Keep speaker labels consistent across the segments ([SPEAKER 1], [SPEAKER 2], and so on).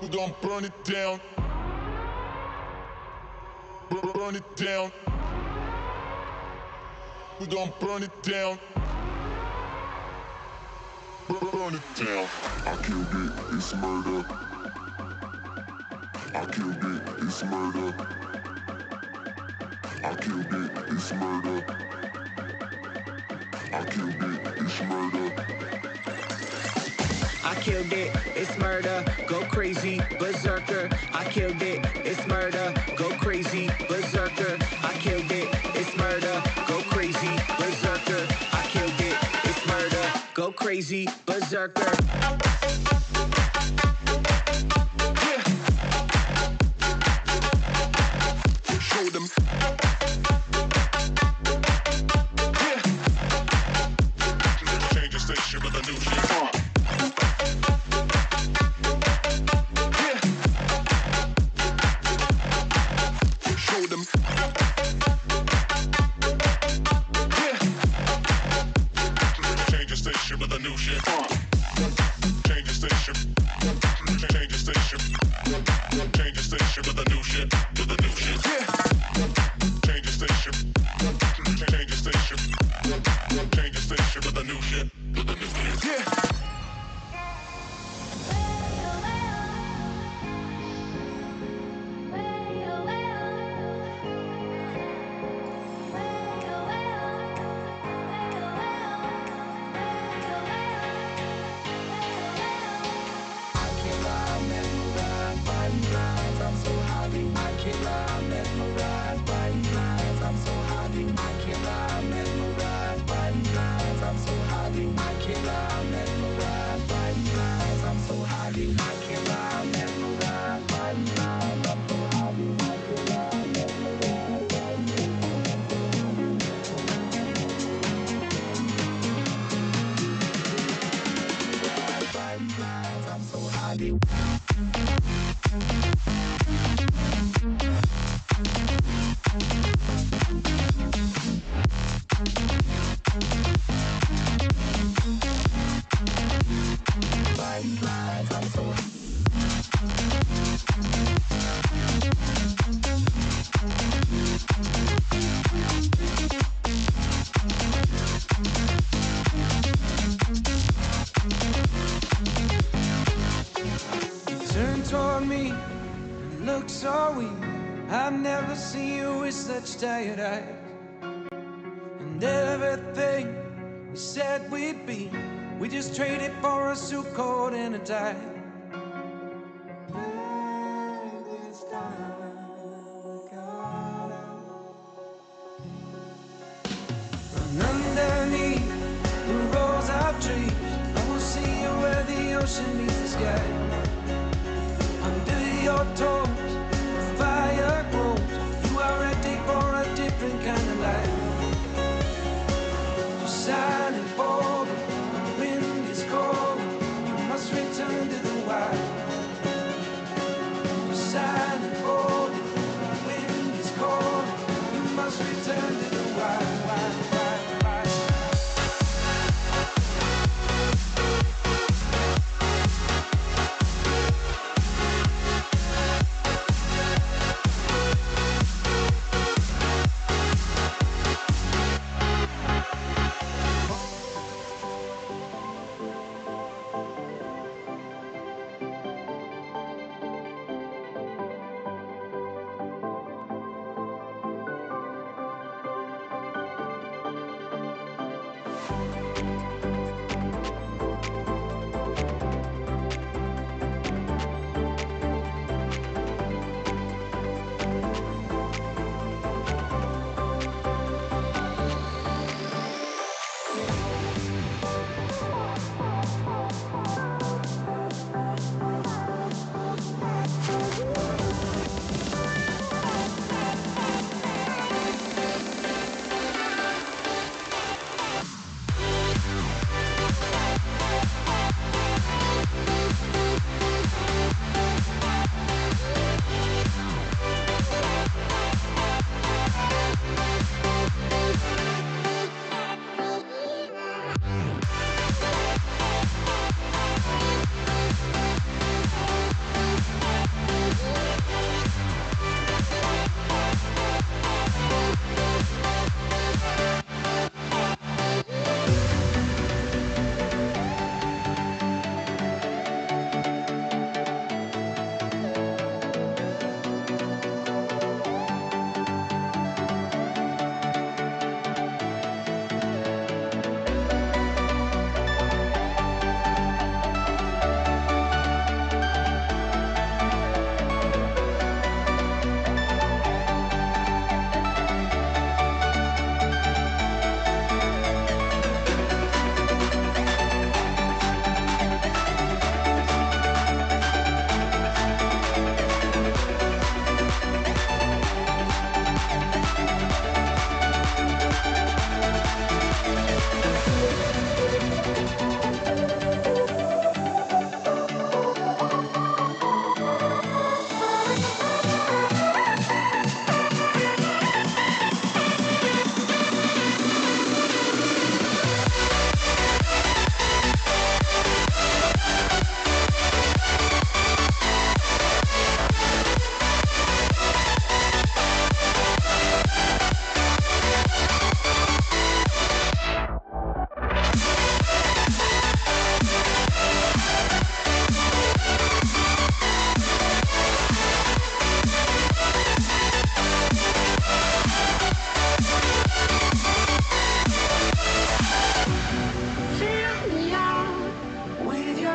[SPEAKER 1] We're gonna burn it down. Burn it down. We're gonna burn it down. Burn it down. I killed it, it's murder. I killed it, it's murder. I killed it, it's murder. I killed it, it's murder.
[SPEAKER 2] I killed it, it's murder, go crazy, berserker. I killed it, it's murder, go crazy, berserker. I killed it, it's murder, go crazy, berserker. I killed it, it's murder, go crazy, berserker. Yeah. Show them. Yeah.
[SPEAKER 1] Change the station with a new shit.
[SPEAKER 3] Tired eyes, and everything we said we'd be, we just traded for a suit coat and a tie. And underneath the rows of trees, I will see you where the ocean meets the sky. Under your toes, the fire grows. You are ready for a different kind of life. You're silent for the wind is cold. You must return to the wild. You're silent for the wind is cold. You must return to the wild, wild, wild, wild.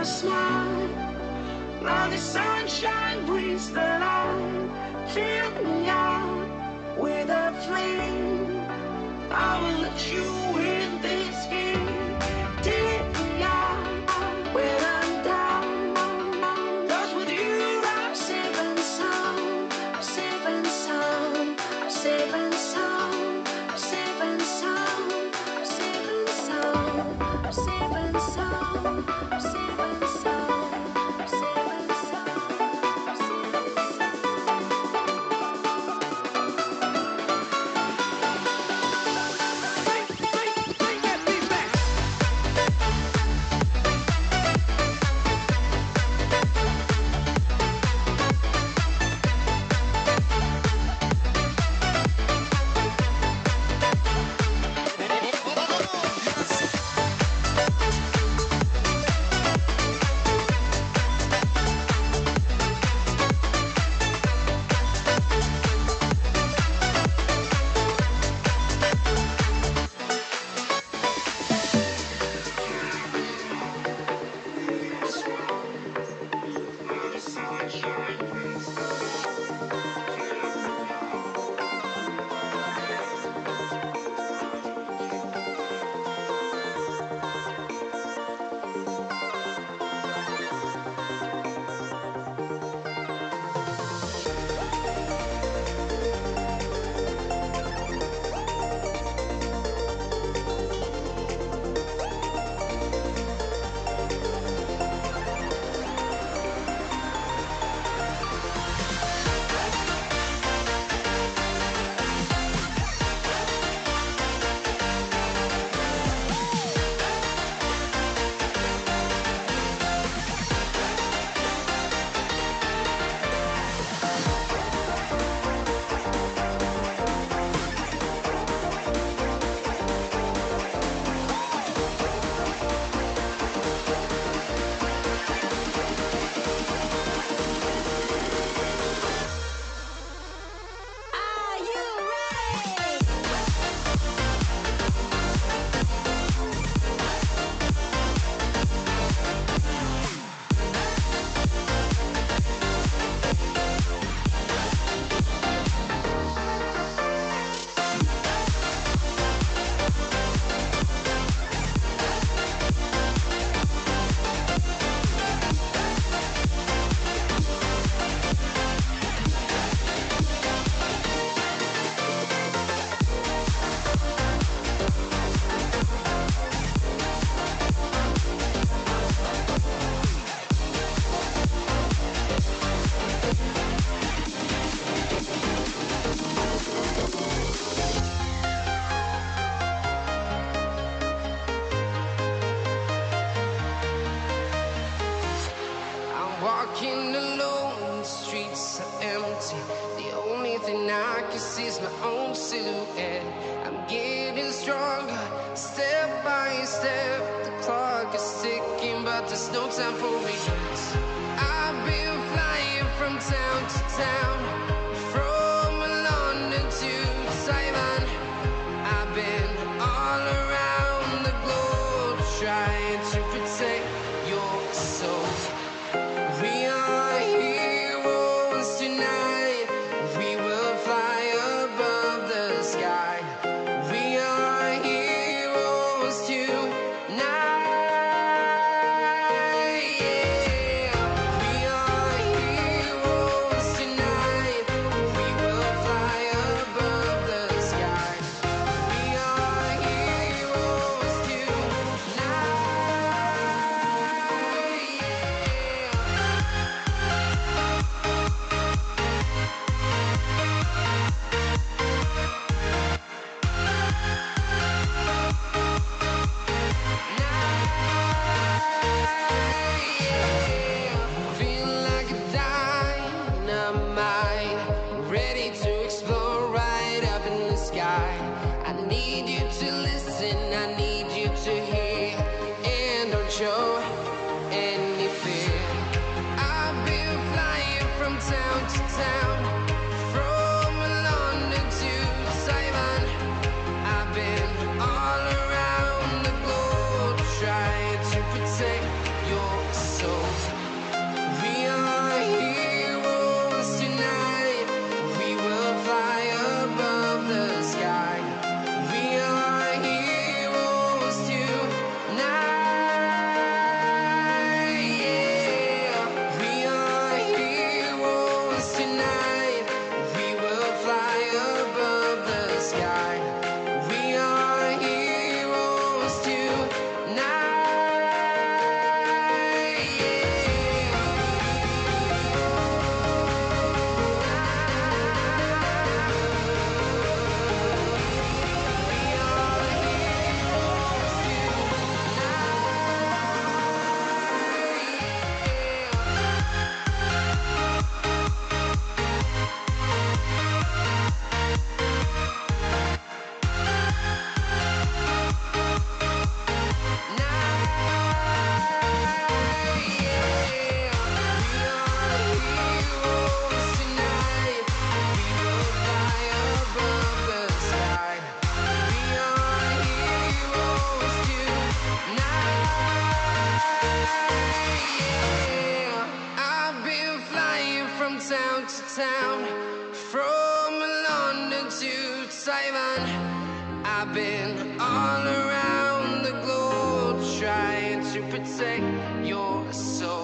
[SPEAKER 3] smile. Now the sunshine brings the light. Fill me out with a flame. I will let you in this game. Take me out when I'm down. 'Cause with you I'm safe and sound. I'm safe and sound. I'm safe and sound. I'm safe and sound. I'm safe and sound. I'm safe and sound. I'm safe and sound. I'm safe and sound. I'm safe and bring that beat back. Are you ready? I'm walking alone, the streets are empty. The only thing I can see is my own silhouette. I'm getting stronger, step by step. The clock is ticking, but there's no time for regrets. I've been flying from town to town, from London to Taiwan. I've been all around the globe trying to protect your soul. We are heroes tonight. We will fly above the sky. We are heroes tonight. Yeah. We are heroes tonight.
[SPEAKER 4] town, from London to Taiwan. I've been all around the globe trying to protect your soul.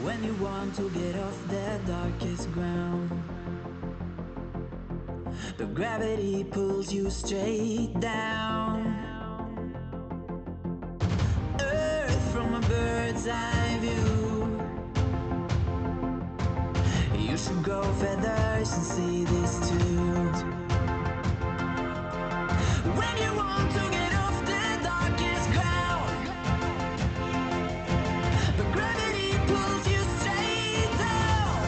[SPEAKER 3] When you want to get off the darkest ground, but gravity pulls you straight down. Earth from a bird's eye view. You should grow feathers and see this too. When you want to get off the darkest ground, but gravity pulls you straight down.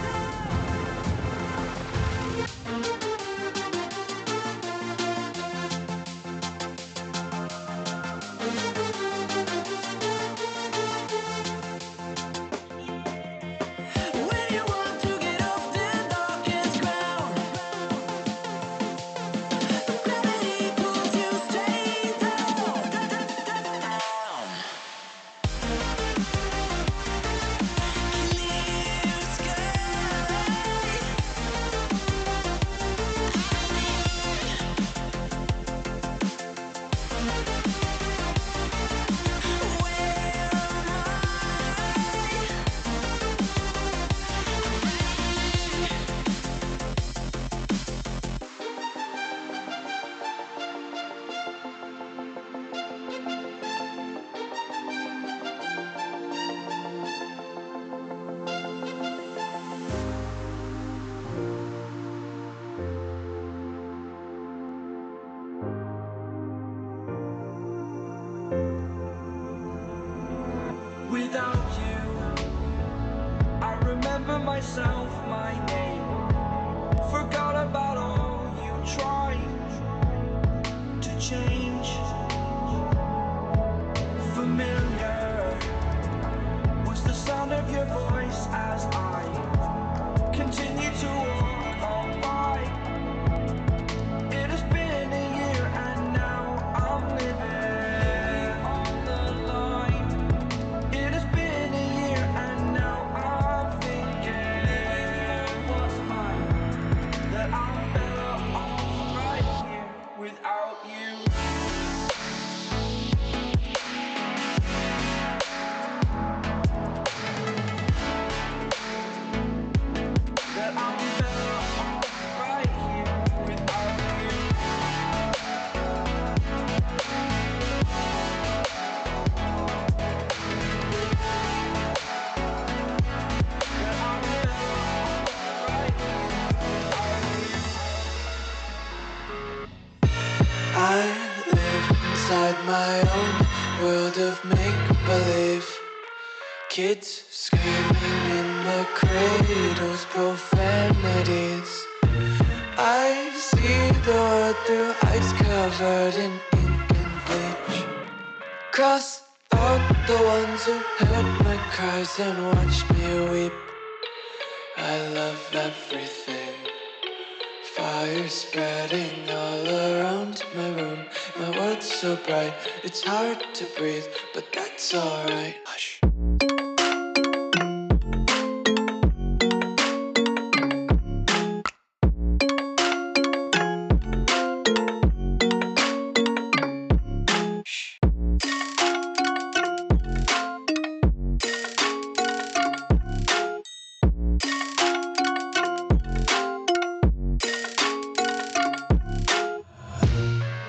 [SPEAKER 3] inside my own world of make-believe. Kids screaming in the cradles, profanities. I see the world through eyes covered in ink and bleach. Cross out the ones who heard my cries and watched me weep. I love everything. Fire spreading all around my room. My world's so bright, it's hard to breathe, but that's alright. Hush.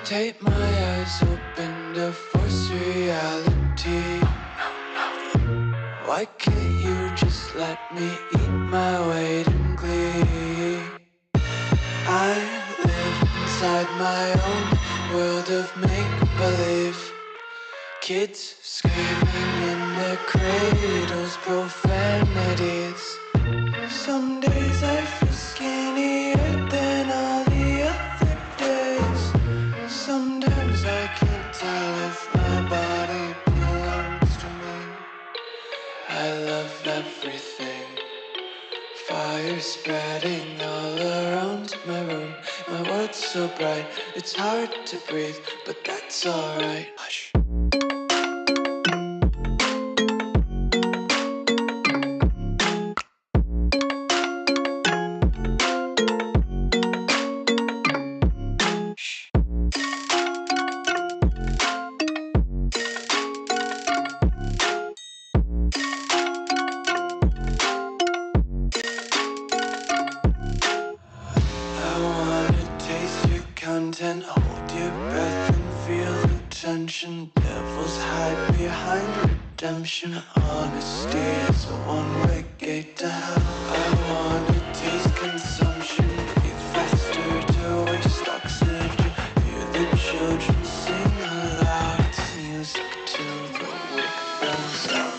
[SPEAKER 3] Tape my eyes open to force reality. Why can't you just let me eat my weight in glee? I live inside my own world of make-believe. Kids screaming in their cradles, profanities. Some days I feel skinnier than all the other days. Sometimes I can't tell if my body belongs to me. I love everything. Fire spreading all around my room. My world's so bright, it's hard to breathe, but that's alright. Hush. Content, hold your breath and feel the tension. Devils hide behind redemption. Honesty is a one-way gate to hell. I wanna taste consumption, breathe faster to waste oxygen. Hear the children sing aloud. It's music till the wick burns out.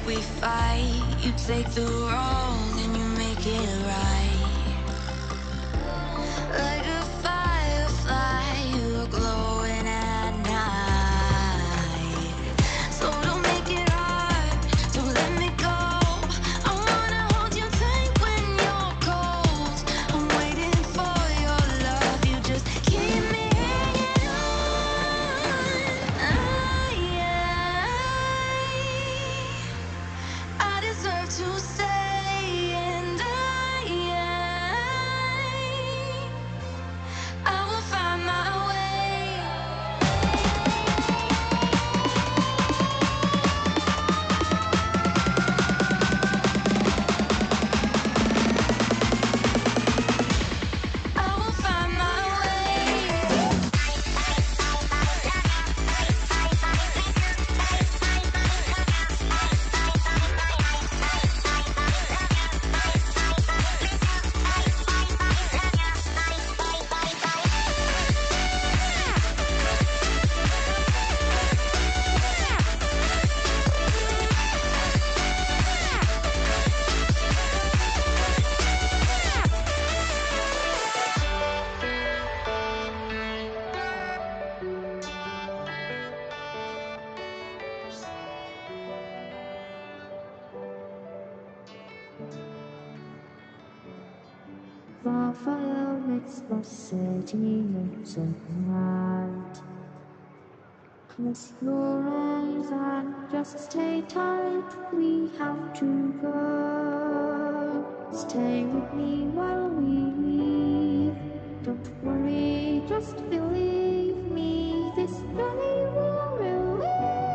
[SPEAKER 5] We fight, you take the wrong and you make it right. Like a firefly, you're glowing at night. So don't make it hard, don't let me go. I wanna hold you tight when you're cold. I'm waiting for your love, you just keep me hanging on. I deserve to stay, and I will find my way. I will find my way.
[SPEAKER 6] Fire makes the city look so bright. Close your eyes and just stay tight. We have to go. Stay with me while we leave. Don't worry, just believe me. This journey will relieve.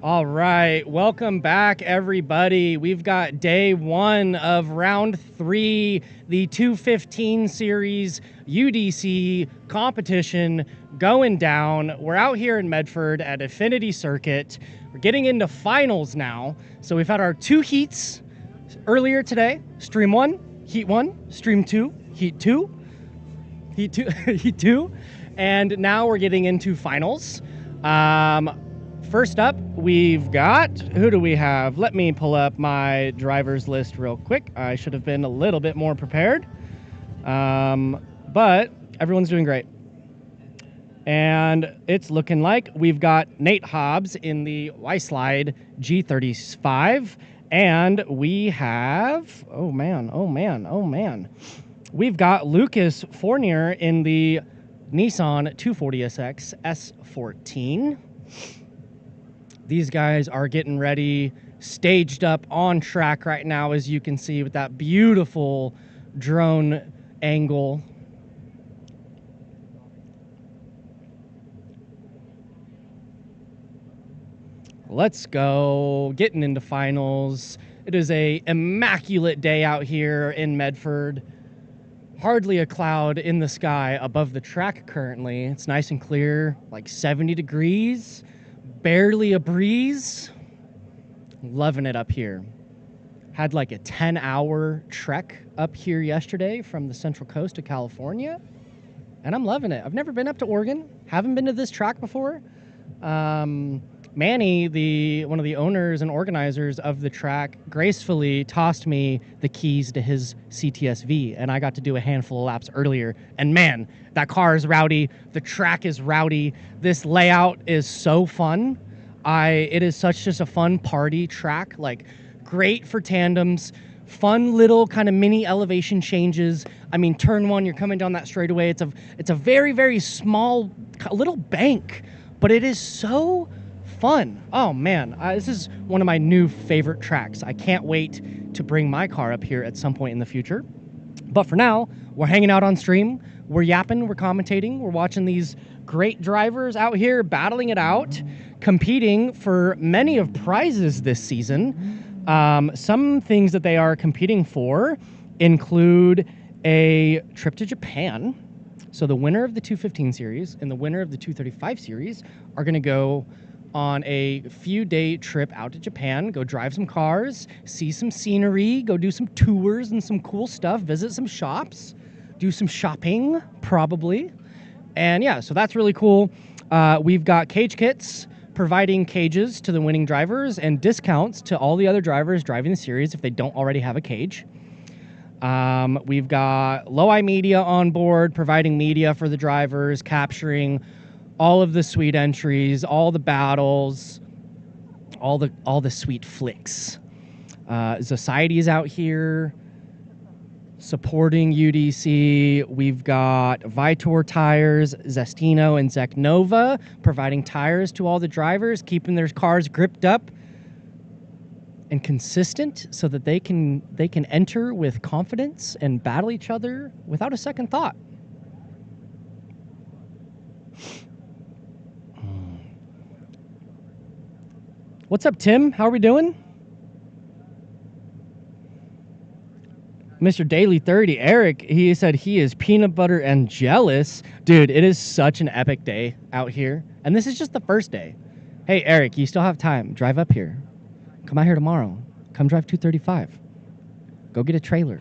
[SPEAKER 7] All right, welcome back, everybody. We've got day one of round 3, the 215 series UDC competition going down. We're out here in Medford at Affinity Circuit. We're getting into finals now. So we've had our 2 heats earlier today. Stream 1, heat 1, stream 2, heat 2, heat 2, heat 2. And now we're getting into finals. First up, we've got, who do we have? Let me pull up my driver's list real quick. I should have been a little bit more prepared. But everyone's doing great. And it's looking like we've got Nate Hobbs in the Y-Slide G35. And we have, oh man, we've got Lucas Fournier in the Nissan 240SX S14. These guys are getting ready, staged up on track right now, as you can see with that beautiful drone angle. Let's go, getting into finals. It is a immaculate day out here in Medford. Hardly a cloud in the sky above the track currently. It's nice and clear, like 70 degrees. Barely a breeze. Loving it up here. Had like a 10-hour trek up here yesterday from the Central Coast of California, and I'm loving it. I've never been up to Oregon. Haven't been to this track before. Manny, one of the owners and organizers of the track, gracefully tossed me the keys to his CTSV, and I got to do a handful of laps earlier. And man, that car is rowdy. The track is rowdy. This layout is so fun. It is such just a fun party track, like great for tandems, fun little kind of mini elevation changes. I mean, turn 1, you're coming down that straightaway. It's a very, very small little bank, but it is so fun. Oh man, this is one of my new favorite tracks. I can't wait to bring my car up here at some point in the future. But for now, we're hanging out on stream. We're yapping, we're commentating, we're watching these great drivers out here battling it out, competing for many of prizes this season. Some things that they are competing for include a trip to Japan. So the winner of the 215 series and the winner of the 235 series are going to go on a few-day trip out to Japan, go drive some cars, see some scenery, go do some tours and some cool stuff, visit some shops, do some shopping, probably. And yeah, so that's really cool. We've got cage kits providing cages to the winning drivers and discounts to all the other drivers driving the series if they don't already have a cage. We've got Low-I Media on board, providing media for the drivers, capturing all of the sweet entries, all the battles, all the sweet flicks. Society is out here supporting UDC. We've got VITOUR tires, ZESTINO and Zeknova providing tires to all the drivers, keeping their cars gripped up and consistent so that they can enter with confidence and battle each other without a second thought. What's up, Tim? How are we doing? Mr. Daily 30, Eric, he said he is peanut butter and jealous. Dude, it is such an epic day out here. And this is just the first day. Hey, Eric, you still have time. Drive up here. Come out here tomorrow. Come drive 235. Go get a trailer.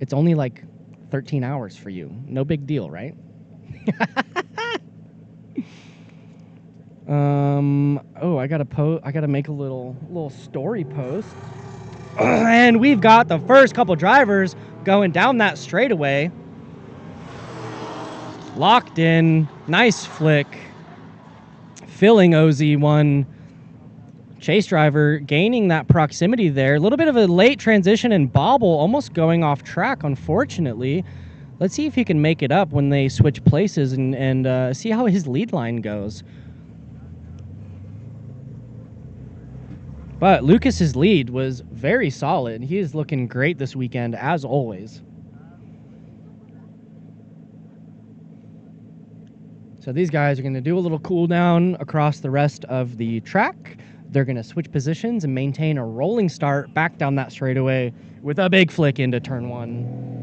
[SPEAKER 7] It's only like 13 hours for you. No big deal, right? Oh, I gotta make a little story post. And we've got the first couple drivers going down that straightaway. Locked in. Nice flick. Filling OZ1. Chase driver gaining that proximity there. A little bit of a late transition and bobble, almost going off track, unfortunately. Let's see if he can make it up when they switch places and see how his lead line goes. But Lucas's lead was very solid. He is looking great this weekend, as always. So these guys are going to do a little cool down across the rest of the track. They're going to switch positions and maintain a rolling start back down that straightaway with a big flick into turn 1.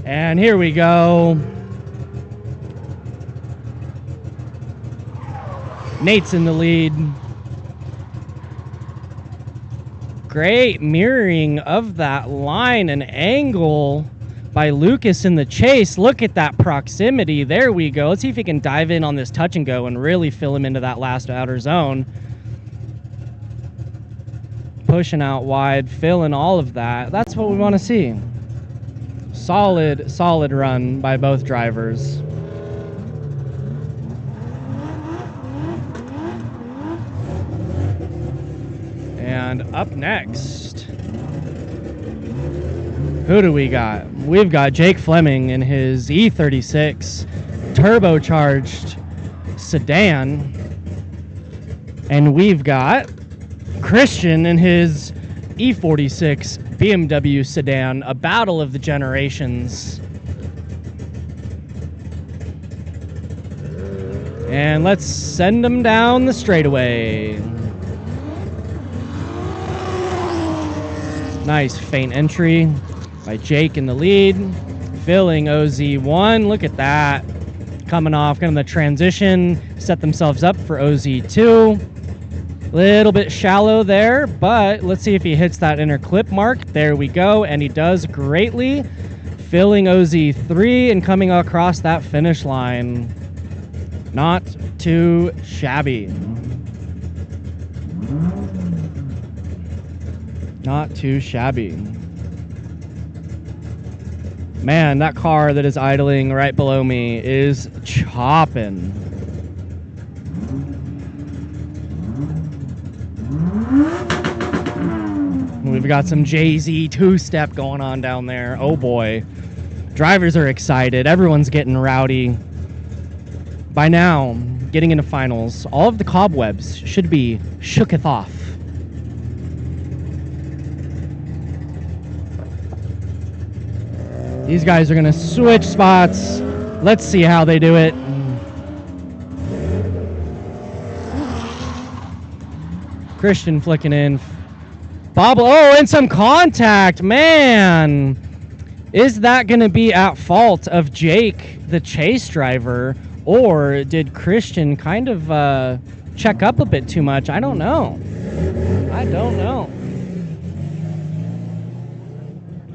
[SPEAKER 7] And here we go. Nate's in the lead. Great mirroring of that line and angle by Lucas in the chase. Look at that proximity. There we go. Let's see if he can dive in on this touch and go and really fill him into that last outer zone. Pushing out wide, filling all of that. That's what we want to see. Solid run by both drivers. And up next, who do we got? We've got Jake Fleming in his E36 turbocharged sedan. And we've got Christian in his E46 BMW sedan, a battle of the generations. And let's send them down the straightaway. Nice feint entry by Jake in the lead, filling OZ1. Look at that. Coming off kind of the transition, set themselves up for OZ2. Little bit shallow there, but let's see if he hits that inner clip mark. There we go, and he does greatly, filling OZ3 and coming across that finish line. Not too shabby. Not too shabby. Man, that car that is idling right below me is chopping. We've got some Jay-Z two-step going on down there. Oh boy. Drivers are excited. Everyone's getting rowdy. By now, getting into finals, all of the cobwebs should be shooketh off. These guys are going to switch spots. Let's see how they do it. Christian flicking in. Bob, oh, and some contact, man. Is that going to be at fault of Jake, the chase driver, or did Christian kind of check up a bit too much? I don't know. I don't know.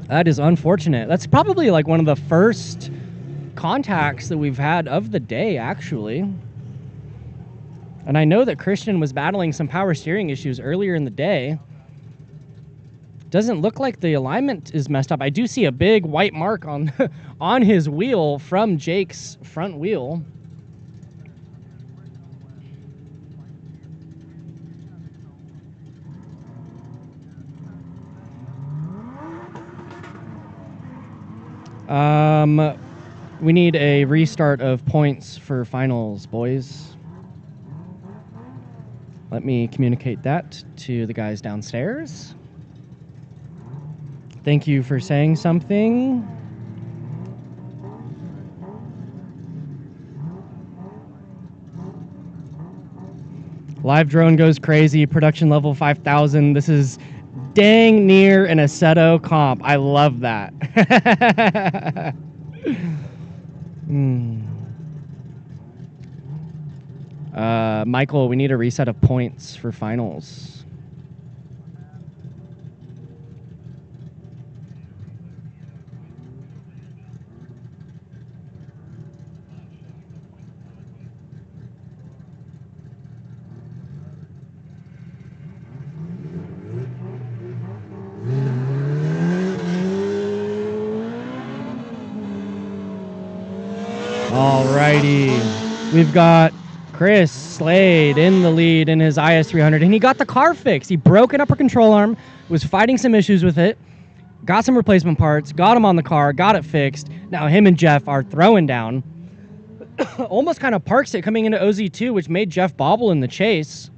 [SPEAKER 7] That is unfortunate. That's probably like one of the first contacts that we've had of the day, actually. And I know that Christian was battling some power steering issues earlier in the day. Doesn't look like the alignment is messed up. I do see a big white mark on on his wheel from Jake's front wheel. We need a restart of points for finals, boys. Let me communicate that to the guys downstairs. Thank you for saying something. Live drone goes crazy. Production level 5,000. This is dang near an Assetto comp. I love that. Michael, we need a reset of points for finals. Alrighty, we've got Chris Slade in the lead in his IS300, and he got the car fixed. He broke an upper control arm, was fighting some issues with it, got some replacement parts, got him on the car, got it fixed. Now him and Jeff are throwing down. Almost kind of parks it coming into OZ2, which made Jeff bobble in the chase.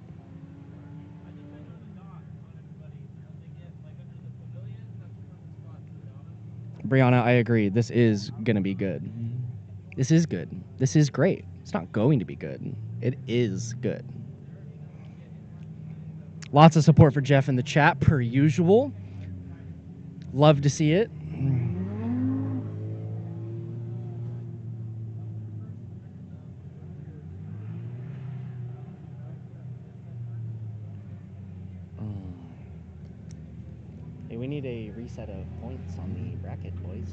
[SPEAKER 7] Brianna, I agree. This is going to be good. This is good. This is great. It's not going to be good. It is good. Lots of support for Jeff in the chat, per usual. Love to see it. Hey, we need a reset of points on the bracket, boys.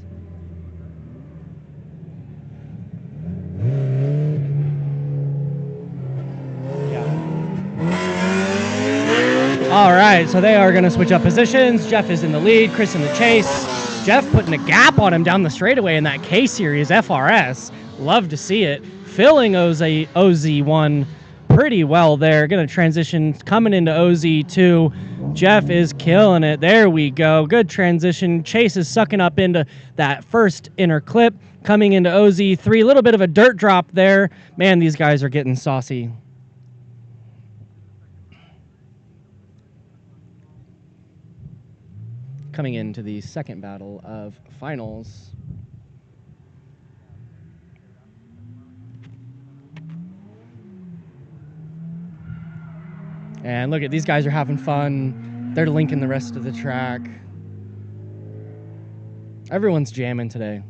[SPEAKER 7] All right, so they are going to switch up positions. Jeff is in the lead, Chris in the chase. Jeff putting a gap on him down the straightaway in that K-Series FRS. Love to see it. Filling OZ1 pretty well there. Going to transition, coming into OZ2. Jeff is killing it. There we go. Good transition. Chase is sucking up into that first inner clip. Coming into OZ3. A little bit of a dirt drop there. Man, these guys are getting saucy. Coming into the second battle of finals. And look at these guys are having fun. They're linking the rest of the track. Everyone's jamming today.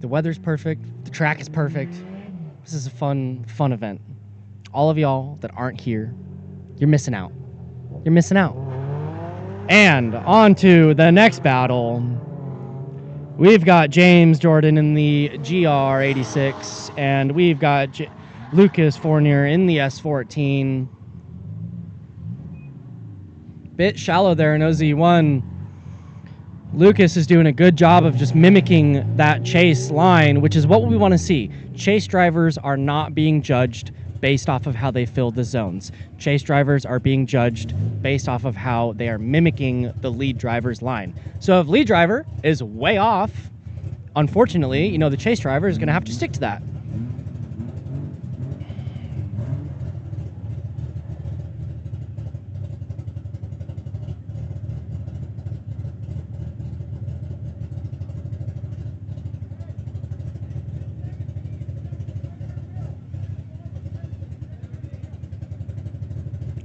[SPEAKER 7] The weather's perfect. The track is perfect. This is a fun event. All of y'all that aren't here, you're missing out. You're missing out. And on to the next battle. We've got James Jordan in the GR86, and we've got Lucas Fournier in the S14. Bit shallow there in OZ1. Lucas is doing a good job of just mimicking that chase line, which is what we want to see. Chase drivers are not being judged based off of how they fill the zones. Chase drivers are being judged based off of how they are mimicking the lead driver's line. So if lead driver is way off, unfortunately, you know, the chase driver is going to have to stick to that.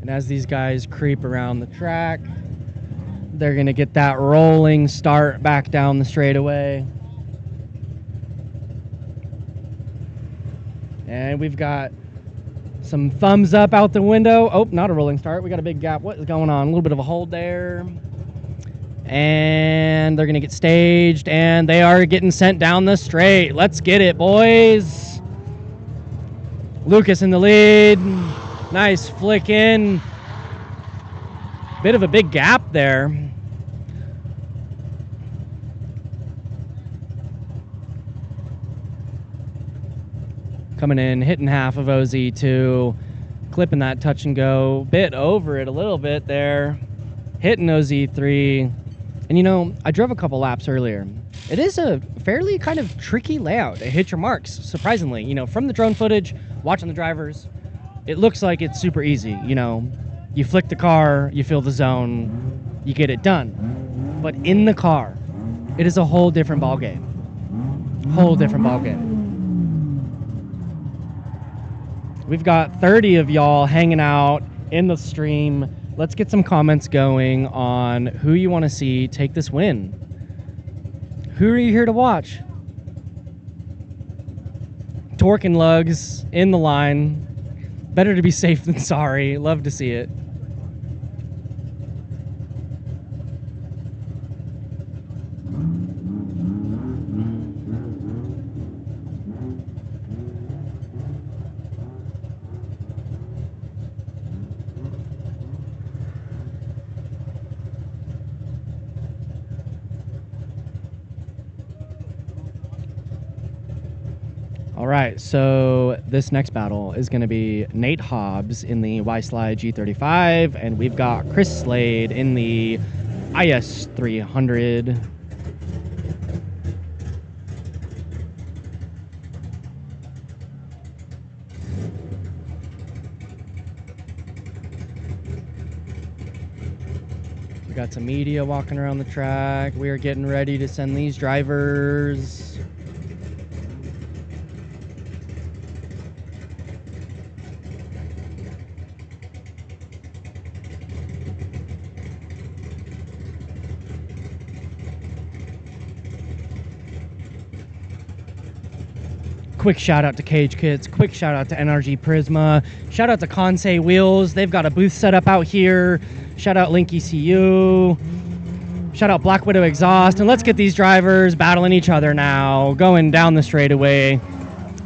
[SPEAKER 7] And as these guys creep around the track, they're going to get that rolling start back down the straightaway. And we've got some thumbs up out the window. Oh, not a rolling start. We got a big gap. What is going on? A little bit of a hold there. And they're going to get staged, and they are getting sent down the straight. Let's get it, boys. Lucas in the lead. Nice flick in. Bit of a big gap there. Coming in, hitting half of OZ2. Clipping that touch and go. Bit over it a little bit there. Hitting OZ3. And you know, I drove a couple laps earlier. It is a fairly kind of tricky layout to hit your marks, surprisingly. You know, from the drone footage, watching the drivers, it looks like it's super easy. You know, you flick the car, you fill the zone, you get it done. But in the car, it is a whole different ballgame. Whole different ballgame. We've got 30 of y'all hanging out in the stream. Let's get some comments going on who you want to see take this win. Who are you here to watch? Torque and Lugs in the line. Better to be safe than sorry. Love to see it. All right, so this next battle is going to be Nate Hobbs in the Y-Slide G35, and we've got Chris Slade in the IS300. We got some media walking around the track. We are getting ready to send these drivers. Quick shout out to Cage Kits, quick shout out to NRG Prisma, shout out to Kansei Wheels. They've got a booth set up out here. Shout out Link ECU. Shout out Black Widow Exhaust. And let's get these drivers battling each other now. Going down the straightaway.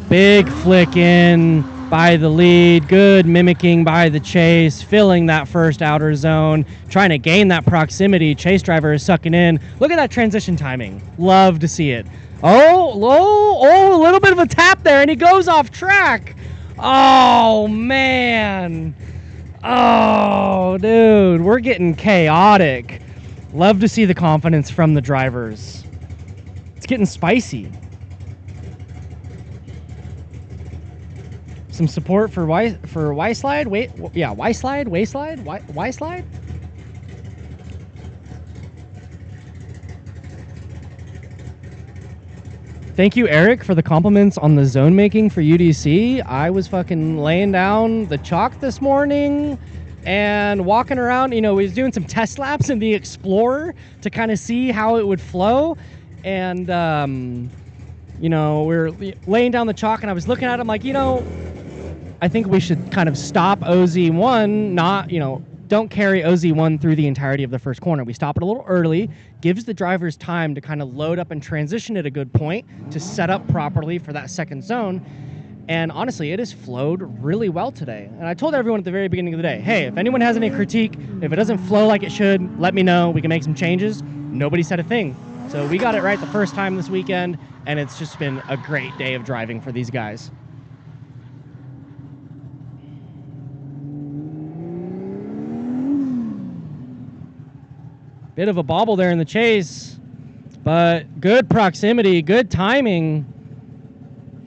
[SPEAKER 7] Big flick in by the lead. Good mimicking by the chase. Filling that first outer zone. Trying to gain that proximity. Chase driver is sucking in. Look at that transition timing. Love to see it. Oh, a little bit of a tap there, and he goes off track. Oh, man. Oh, dude, we're getting chaotic. Love to see the confidence from the drivers. It's getting spicy. Some support for Y-Slide? Y-Slide? Way-Slide? Y-Slide? Thank you, Eric, for the compliments on the zone making for UDC. I was fucking laying down the chalk this morning and walking around. You know, we was doing some test laps in the Explorer to kind of see how it would flow. And, you know, we're laying down the chalk, and I was looking at him like, you know, I think we should kind of stop OZ1, not, you know, don't carry OZ1 through the entirety of the first corner. We stop it a little early, gives the drivers time to kind of load up and transition at a good point to set up properly for that second zone. And honestly, it has flowed really well today. And I told everyone at the very beginning of the day, hey, if anyone has any critique, if it doesn't flow like it should, let me know. We can make some changes. Nobody said a thing. So we got it right the first time this weekend, and it's just been a great day of driving for these guys. Bit of a bobble there in the chase, but good proximity, good timing.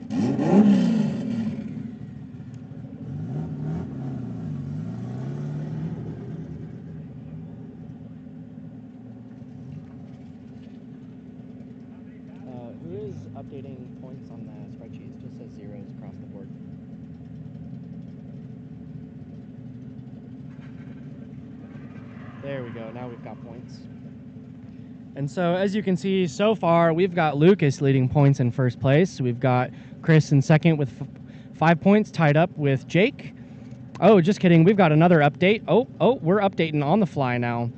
[SPEAKER 7] Who is updating points on the spreadsheet? It just says zeros across the board. There we go. Now we've got points. And so, as you can see, so far, we've got Lucas leading points in first place. We've got Chris in second with 5 points, tied up with Jake. Oh, just kidding. We've got another update. Oh, we're updating on the fly now.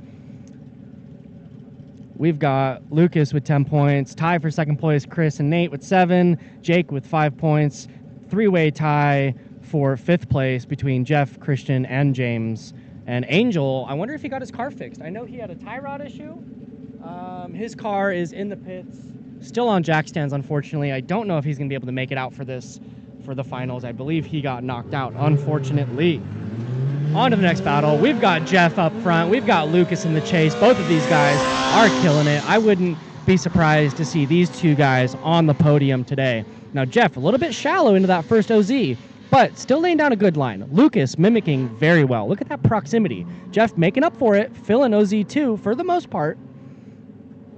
[SPEAKER 7] We've got Lucas with 10 points, tie for second place, Chris and Nate with 7, Jake with 5 points, three-way tie for fifth place between Jeff, Christian, and James. And Angel, I wonder if he got his car fixed. I know he had a tie rod issue. His car is in the pits, still on jack stands, unfortunately. I don't know if he's going to be able to make it out for the finals. I believe he got knocked out, unfortunately. On to the next battle. We've got Jeff up front. We've got Lucas in the chase. Both of these guys are killing it. I wouldn't be surprised to see these two guys on the podium today. Now, Jeff, a little bit shallow into that first OZ, but still laying down a good line. Lucas mimicking very well. Look at that proximity. Jeff making up for it, filling OZ2 for the most part.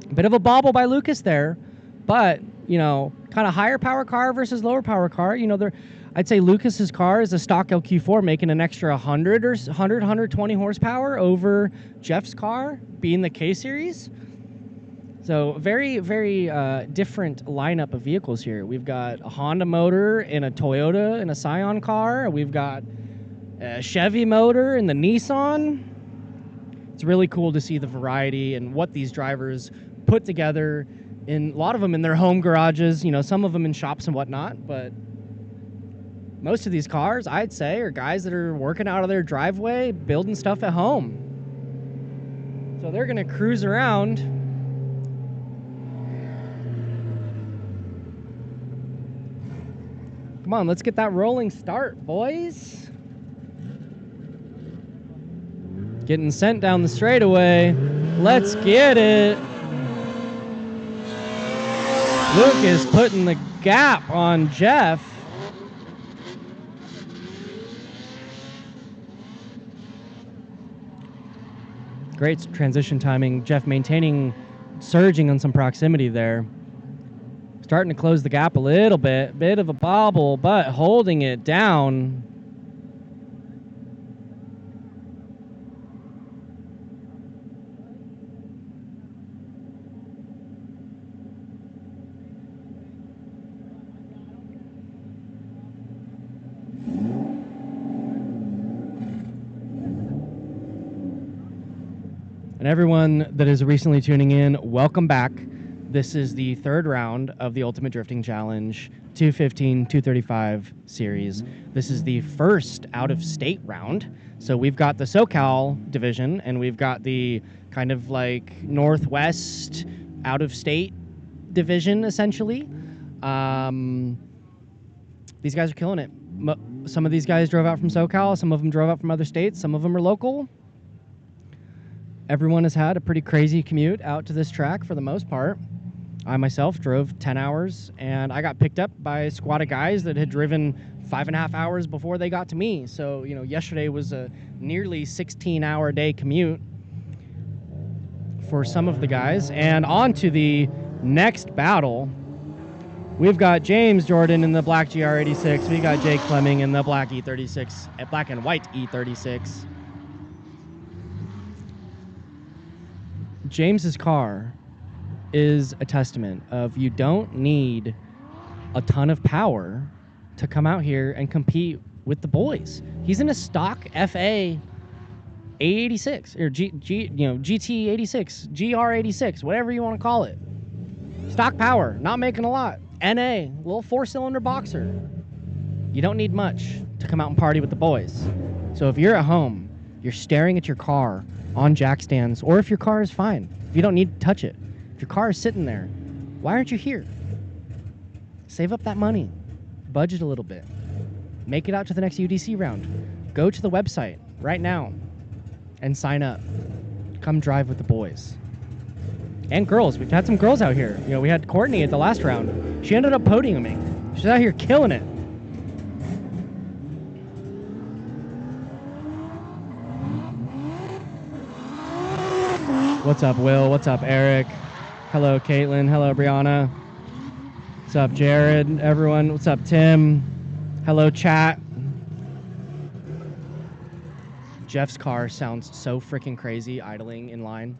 [SPEAKER 7] A bit of a bobble by Lucas there, but, you know, kind of higher power car versus lower power car. You know, I'd say Lucas's car is a stock LQ4 making an extra 120 horsepower over Jeff's car being the K-Series. So very, very different lineup of vehicles here. We've got a Honda motor in a Toyota in a Scion car. We've got a Chevy motor in the Nissan. It's really cool to see the variety and what these drivers put together, in a lot of them in their home garages, you know, some of them in shops and whatnot, but most of these cars, I'd say, are guys that are working out of their driveway, building stuff at home. So they're going to cruise around. Come on, let's get that rolling start, boys. Getting sent down the straightaway. Let's get it. Luke is putting the gap on Jeff. Great transition timing. Jeff maintaining, surging on some proximity there. Starting to close the gap a little bit. Bit of a bobble, but holding it down. And everyone that is recently tuning in, welcome back. This is the third round of the Ultimate Drifting Challenge 215, 235 series. This is the first out-of-state round. So we've got the SoCal division, and we've got the kind of like Northwest out-of-state division, essentially. These guys are killing it. Some of these guys drove out from SoCal. Some of them drove out from other states. Some of them are local. Everyone has had a pretty crazy commute out to this track for the most part. I myself drove 10 hours, and I got picked up by a squad of guys that had driven 5.5 hours before they got to me. So, you know, yesterday was a nearly 16-hour day commute for some of the guys. And on to the next battle. We've got James Jordan in the black GR86. We got Jake Fleming in the black E36, black and white E36. James's car is a testament of you don't need a ton of power to come out here and compete with the boys. He's in a stock FA 86 or GT 86, GR 86, whatever you want to call it. Stock power, not making a lot. NA, little 4-cylinder boxer. You don't need much to come out and party with the boys. So if you're at home, you're staring at your car on jack stands, or if your car is fine, if you don't need to touch it, if your car is sitting there, why aren't you here? Save up that money, budget a little bit, make it out to the next UDC round. Go to the website right now and sign up. Come drive with the boys. And girls, we've had some girls out here. You know, we had Courtney at the last round. She ended up podiuming. She's out here killing it. What's up, Will? What's up, Eric? Hello, Caitlin. Hello, Brianna. What's up, Jared? Everyone. What's up, Tim? Hello, chat. Jeff's car sounds so freaking crazy idling in line.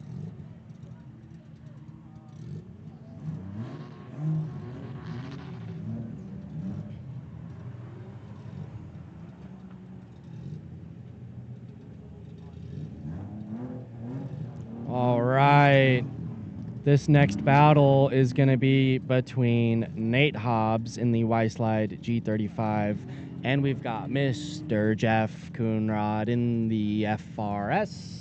[SPEAKER 7] All right. This next battle is going to be between Nate Hobbs in the Y-Slide G35, and we've got Mr. Jeff Coonrod in the FRS.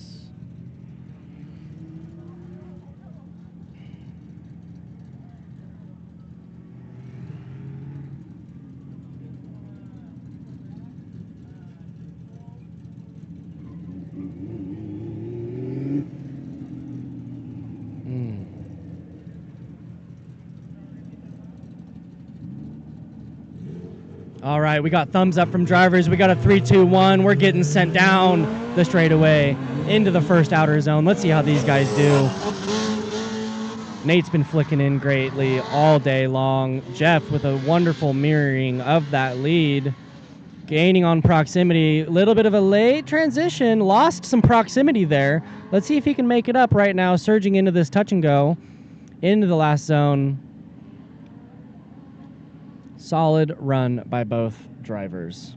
[SPEAKER 7] All right, we got thumbs up from drivers. We got a 3, 2, 1. We're getting sent down the straightaway into the first outer zone. Let's see how these guys do. Nate's been flicking in greatly all day long. Jeff with a wonderful mirroring of that lead. Gaining on proximity. A little bit of a late transition. Lost some proximity there. Let's see if he can make it up right now. Surging into this touch and go. Into the last zone. Solid run by both drivers.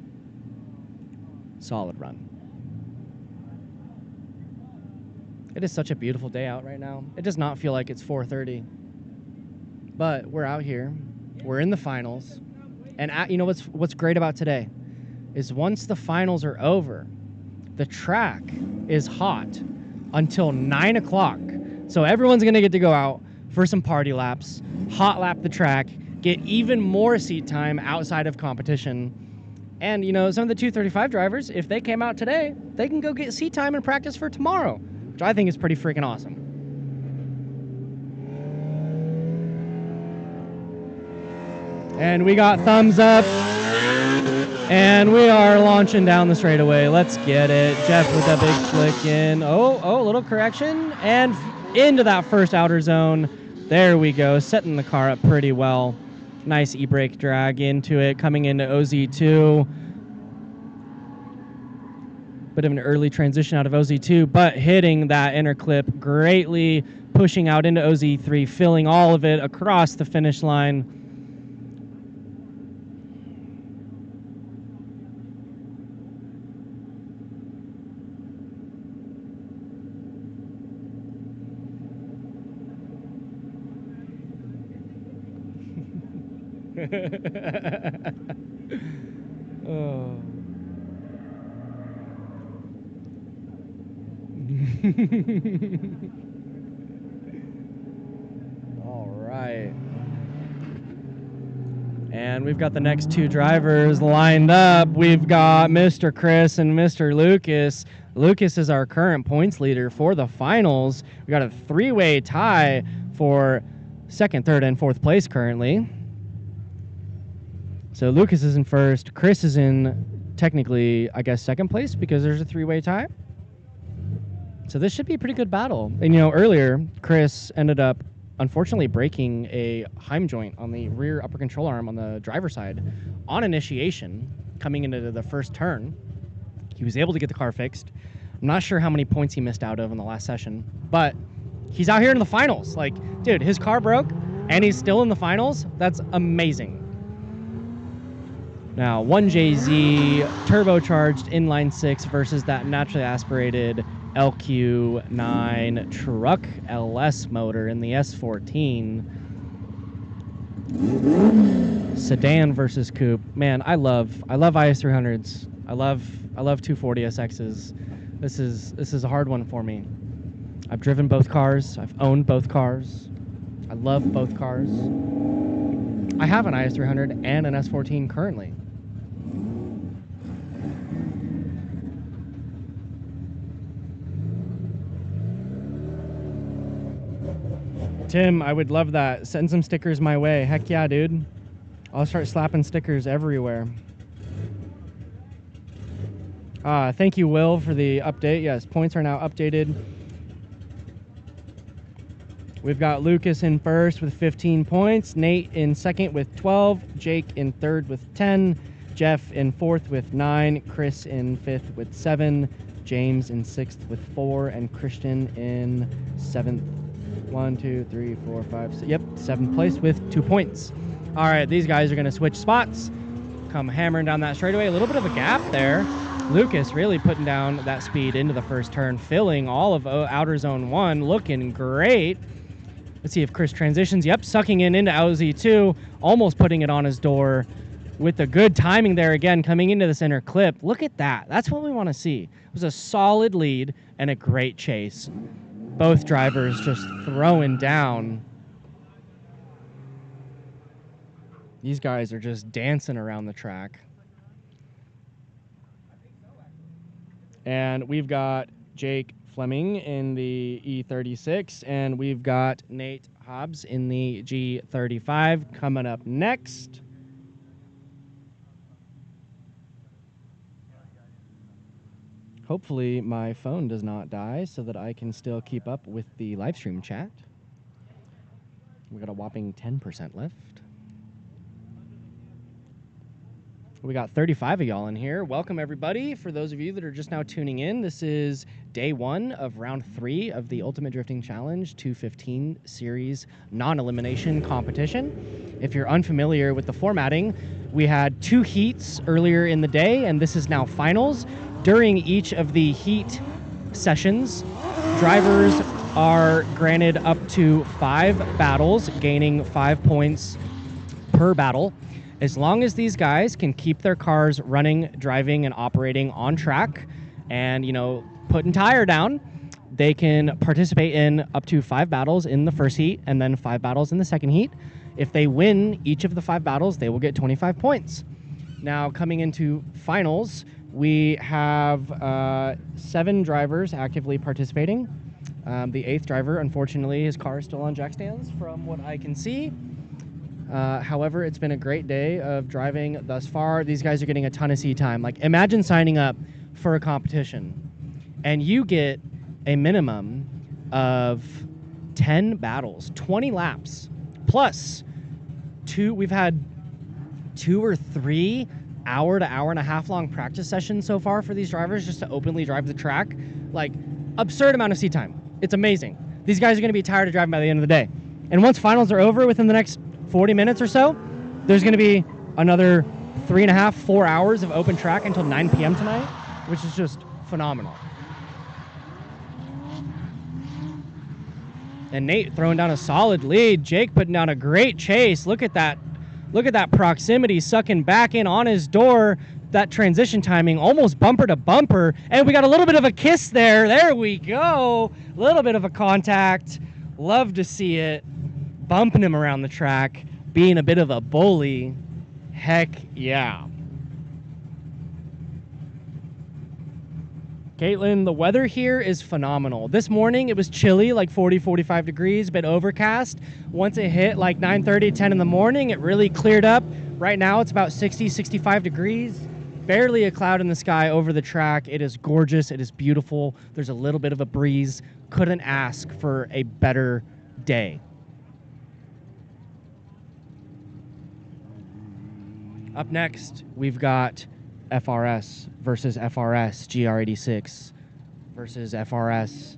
[SPEAKER 7] Solid run. It is such a beautiful day out right now. It does not feel like it's 4:30. But we're out here. We're in the finals. And you know what's great about today is once the finals are over, the track is hot until 9 o'clock. So everyone's going to get to go out for some party laps, hot lap the track, get even more seat time outside of competition. And, you know, some of the 235 drivers, if they came out today, they can go get seat time and practice for tomorrow, which I think is pretty freaking awesome. And we got thumbs up. And we are launching down the straightaway. Let's get it. Jeff with a big flick in. Oh, little correction. And into that first outer zone. There we go. Setting the car up pretty well. Nice e-brake drag into it. Coming into OZ2. Bit of an early transition out of OZ2, but hitting that inner clip greatly. Pushing out into OZ3. Filling all of it across the finish line. Oh. All right. And we've got the next two drivers lined up. We've got Mr. Chris and Mr. Lucas. Lucas is our current points leader for the finals. We got a three-way tie for second, third, and fourth place currently. So Lucas is in first. Chris is in, technically, I guess, second place because there's a three-way tie. So this should be a pretty good battle. And, you know, earlier, Chris ended up, unfortunately, breaking a Heim joint on the rear upper control arm on the driver's side on initiation coming into the first turn. He was able to get the car fixed. I'm not sure how many points he missed out of in the last session, but he's out here in the finals. Like, dude, his car broke, and he's still in the finals. That's amazing. Now, 1JZ turbocharged inline 6 versus that naturally aspirated LQ9 truck LS motor in the S14. Sedan versus coupe. Man, I love IS300s. I love 240 SXs. This is a hard one for me. I've driven both cars. I've owned both cars. I love both cars. I have an IS300 and an S14 currently. Tim, I would love that. Send some stickers my way. Heck yeah, dude. I'll start slapping stickers everywhere. Thank you, Will, for the update. Yes, points are now updated. We've got Lucas in first with 15 points, Nate in second with 12, Jake in third with 10, Jeff in fourth with 9, Chris in fifth with 7, James in sixth with 4, and Christian in seventh. 1, 2, 3, 4, 5, 6. Yep, seventh place with 2 points. All right, these guys are going to switch spots. Come hammering down that straightaway. A little bit of a gap there. Lucas really putting down that speed into the first turn, filling all of outer zone 1, looking great. Let's see if Chris transitions. Yep, sucking into LZ2, almost putting it on his door with the good timing there again, coming into this inner clip. Look at that. That's what we want to see. It was a solid lead and a great chase. Both drivers just throwing down. These guys are just dancing around the track. And we've got Jake Fleming in the E36, and we've got Nate Hobbs in the G35 coming up next. Hopefully my phone does not die so that I can still keep up with the live stream chat. We got a whopping 10% left. We got 35 of y'all in here. Welcome, everybody. For those of you that are just now tuning in, this is day 1 of round 3 of the Ultimate Drifting Challenge 215 series non-elimination competition. If you're unfamiliar with the formatting, we had 2 heats earlier in the day, and this is now finals. During each of the heat sessions, drivers are granted up to 5 battles, gaining 5 points per battle. As long as these guys can keep their cars running, driving, and operating on track and, you know, putting tire down, they can participate in up to 5 battles in the first heat and then 5 battles in the second heat. If they win each of the 5 battles, they will get 25 points. Now, coming into finals, we have 7 drivers actively participating. The 8th driver, unfortunately, his car is still on jack stands from what I can see. However, it's been a great day of driving thus far. These guys are getting a ton of seat time. Like, imagine signing up for a competition and you get a minimum of 10 battles, 20 laps, plus we've had 2 or 3 hour to hour and a half long practice sessions so far for these drivers just to openly drive the track. Like, absurd amount of seat time. It's amazing. These guys are going to be tired of driving by the end of the day. And once finals are over within the next 40 minutes or so, there's going to be another 3.5, 4 hours of open track until 9 p.m. tonight, which is just phenomenal. And Nate throwing down a solid lead. Jake putting down a great chase. Look at that. Look at that proximity, sucking back in on his door. That transition timing, almost bumper to bumper. And we got a little bit of a kiss there. There we go. A little bit of a contact. Love to see it. Bumping him around the track, being a bit of a bully. Heck yeah. Caitlin, the weather here is phenomenal. This morning it was chilly, like 40, 45 degrees, but overcast. Once it hit like 9:30, 10 in the morning, it really cleared up. Right now it's about 60, 65 degrees. Barely a cloud in the sky over the track. It is gorgeous. It is beautiful. There's a little bit of a breeze. Couldn't ask for a better day. Up next, we've got FRS versus FRS GR86 versus FRS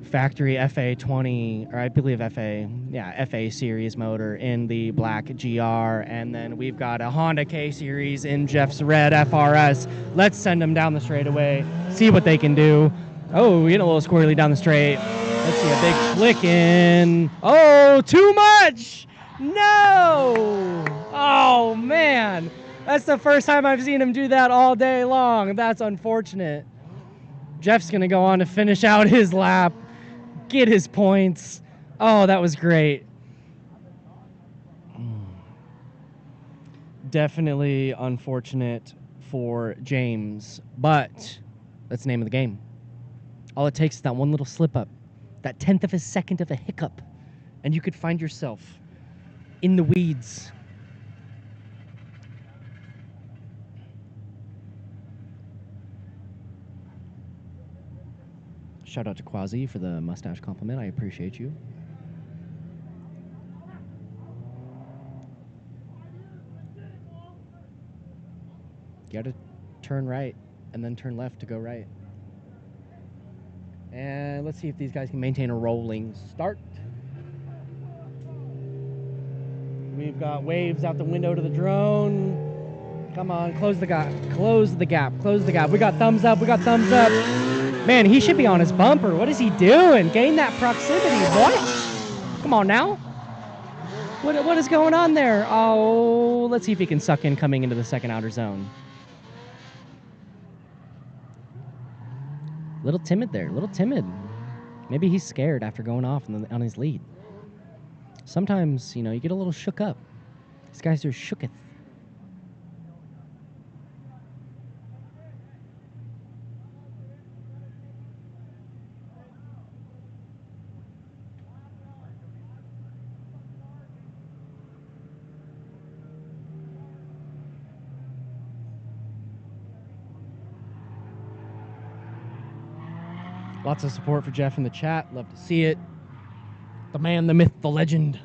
[SPEAKER 7] factory FA20, or I believe FA series motor in the black GR, and then we've got a Honda K series in Jeff's red FRS. Let's send them down the straightaway, see what they can do. Oh, we get a little squirrely down the straight. Let's see a big flick in. Oh, too much! No! Oh, man. That's the first time I've seen him do that all day long. That's unfortunate. Jeff's going to go on to finish out his lap, get his points. Oh, that was great. Definitely unfortunate for James, but that's the name of the game. All it takes is that one little slip up, that 1/10 of a second of a hiccup, and you could find yourself in the weeds. Shout out to Quasi for the mustache compliment. I appreciate you. You gotta turn right and then turn left to go right. And let's see if these guys can maintain a rolling start. We've got waves out the window to the drone. Come on, close the gap, close the gap, close the gap. We got thumbs up, we got thumbs up. Man, he should be on his bumper. What is he doing? Gain that proximity, boy. Come on now. What is going on there? Oh, let's see if he can suck in coming into the second outer zone. Little timid there, little timid. Maybe he's scared after going off on his lead. Sometimes, you know, you get a little shook up. These guys are shooketh. Lots of support for Jeff in the chat. Love to see it. The man, the myth, the legend.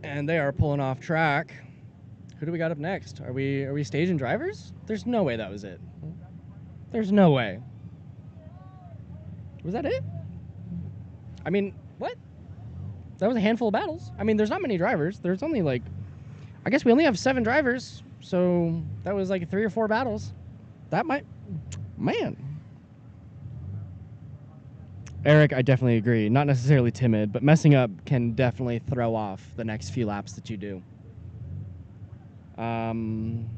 [SPEAKER 7] And they are pulling off track. Who do we got up next? Are we staging drivers? There's no way that was it. There's no way. Was that it? I mean, what? That was a handful of battles. I mean, there's not many drivers. There's only like, I guess we only have 7 drivers. So that was like 3 or 4 battles. That might, man. Eric, I definitely agree. Not necessarily timid, but messing up can definitely throw off the next few laps that you do. Oh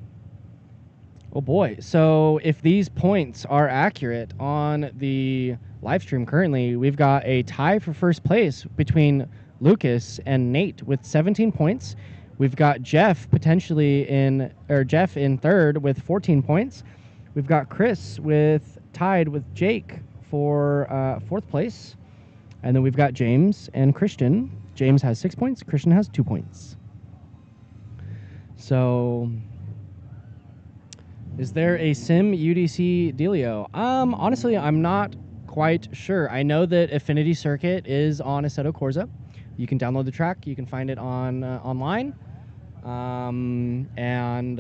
[SPEAKER 7] boy. So if these points are accurate on the live stream currently, we've got a tie for first place between Lucas and Nate with 17 points. We've got Jeff Jeff in third with 14 points. We've got Chris tied with Jake for fourth place. And then we've got James and Christian. James has 6 points. Christian has 2 points. So, is there a Sim UDC dealio? Honestly, I'm not quite sure. I know that Affinity Circuit is on Assetto Corsa. You can download the track. You can find it on online, and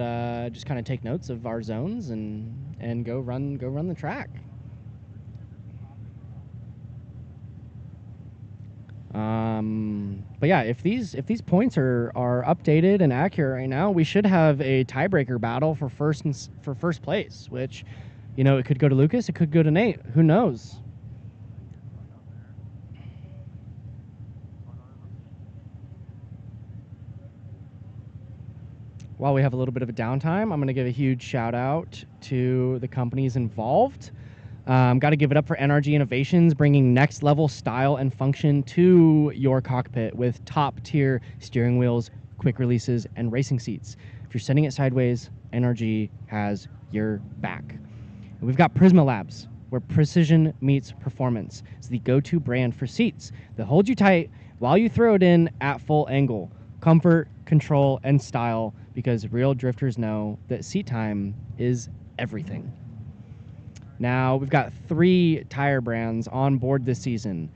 [SPEAKER 7] just kind of take notes of our zones and go run the track. But yeah, if these points are updated and accurate right now, we should have a tiebreaker battle for first place. Which, you know, it could go to Lucas, it could go to Nate. Who knows? While we have a little bit of a downtime, I'm going to give a huge shout out to the companies involved. Got to give it up for NRG Innovations, bringing next level style and function to your cockpit with top tier steering wheels, quick releases, and racing seats. If you're sending it sideways, NRG has your back. And we've got Prisma Labs, where precision meets performance. It's the go-to brand for seats that hold you tight while you throw it in at full angle. Comfort, control, and style, because real drifters know that seat time is everything. Now, we've got 3 tire brands on board this season.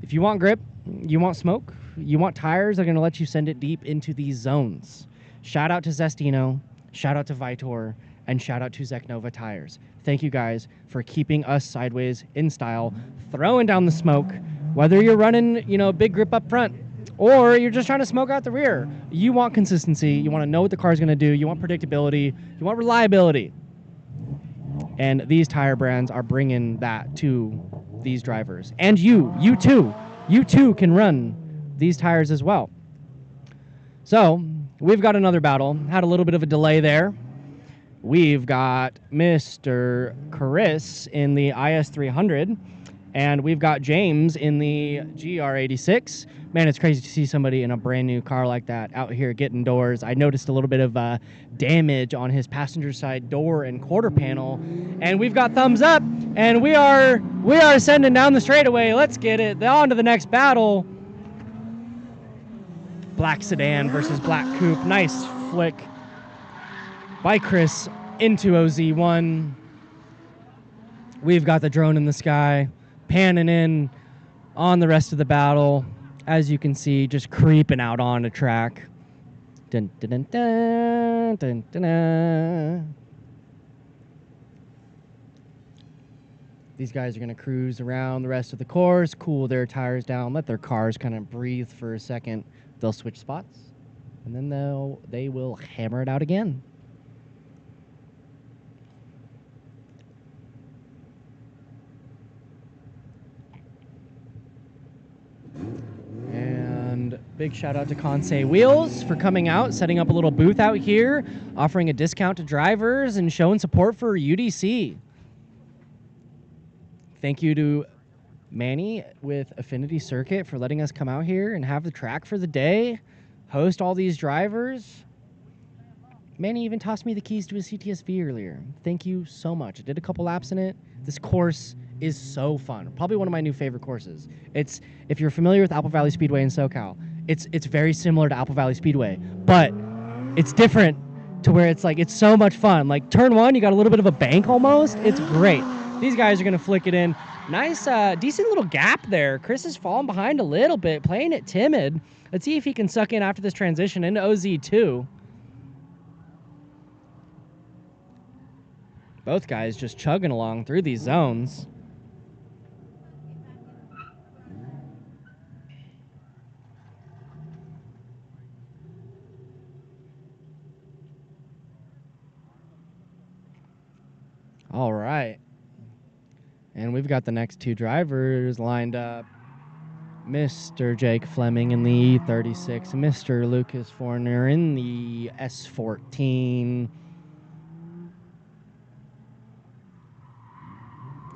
[SPEAKER 7] If you want grip, you want smoke, you want tires that are going to let you send it deep into these zones. Shout out to Zestino, shout out to VITOUR, and shout out to Zeknova tires. Thank you guys for keeping us sideways in style, throwing down the smoke, whether you're running, you know, big grip up front or you're just trying to smoke out the rear. You want consistency, you want to know what the car's going to do, you want predictability, you want reliability. And these tire brands are bringing that to these drivers. And you too can run these tires as well. So, we've got another battle. Had a little bit of a delay there. We've got Mr. Chris in the IS300, and we've got James in the GR86. Man, it's crazy to see somebody in a brand new car like that out here getting doors. I noticed a little bit of damage on his passenger side door and quarter panel, and we've got thumbs up, and we are sending down the straightaway. Let's get it on to the next battle. Black sedan versus black coupe. Nice flick by Chris into OZ1. We've got the drone in the sky, panning in on the rest of the battle. As you can see, just creeping out on the track. Dun, dun, dun, dun, dun, dun, dun. These guys are going to cruise around the rest of the course, cool their tires down, let their cars kind of breathe for a second. They'll switch spots, and then they will hammer it out again. And big shout out to Conseil Wheels for coming out, setting up a little booth out here, offering a discount to drivers and showing support for UDC. Thank you to Manny with Affinity Circuit for letting us come out here and have the track for the day, host all these drivers. Manny even tossed me the keys to his CTSV earlier. Thank you so much. I did a couple laps in it. This course is so fun. Probably one of my new favorite courses. It's, if you're familiar with Apple Valley Speedway in SoCal, it's very similar to Apple Valley Speedway, but it's different to where it's like, it's so much fun. Like turn 1, you got a little bit of a bank almost. It's great. These guys are going to flick it in. Nice, decent little gap there. Chris is falling behind a little bit, playing it timid. Let's see if he can suck in after this transition into OZ2. Both guys just chugging along through these zones. All right. And we've got the next 2 drivers lined up. Mr. Jake Fleming in the E36, Mr. Lucas Forner in the S14.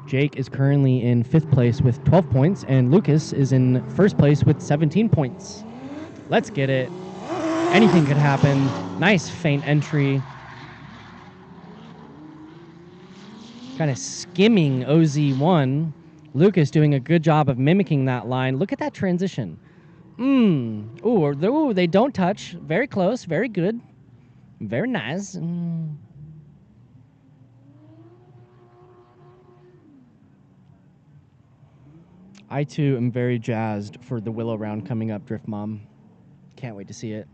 [SPEAKER 7] Jake is currently in 5th place with 12 points, and Lucas is in 1st place with 17 points. Let's get it. Anything could happen. Nice feint entry. Kind of skimming OZ1. Lucas doing a good job of mimicking that line. Look at that transition. Ooh, they don't touch. Very close. Very good. Very nice. I, too, am very jazzed for the Willow round coming up, Drift Mom. Can't wait to see it.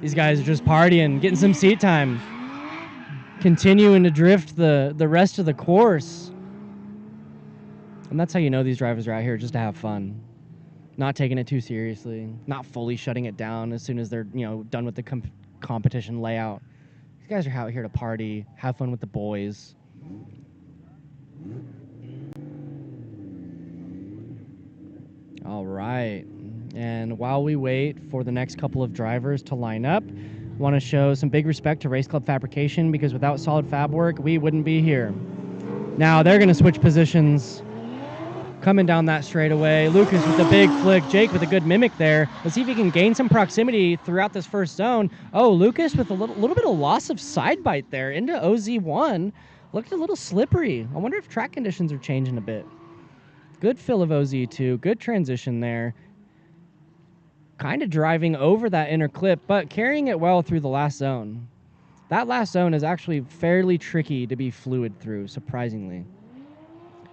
[SPEAKER 7] These guys are just partying, getting some seat time. Continuing to drift the rest of the course. And that's how you know these drivers are out here just to have fun. Not taking it too seriously. Not fully shutting it down as soon as they're, done with the competition layout. These guys are out here to party, have fun with the boys. All right. And while we wait for the next couple of drivers to line up, I want to show some big respect to Race Club Fabrication, because without solid fab work, we wouldn't be here. Now they're going to switch positions. Coming down that straightaway. Lucas with the big flick. Jake with a good mimic there. Let's see if he can gain some proximity throughout this first zone. Oh, Lucas with a little bit of loss of side bite there into OZ1. Looked a little slippery. I wonder if track conditions are changing a bit. Good fill of OZ2. Good transition there. Kind of driving over that inner clip, but carrying it well through the last zone. That last zone is actually fairly tricky to be fluid through, surprisingly.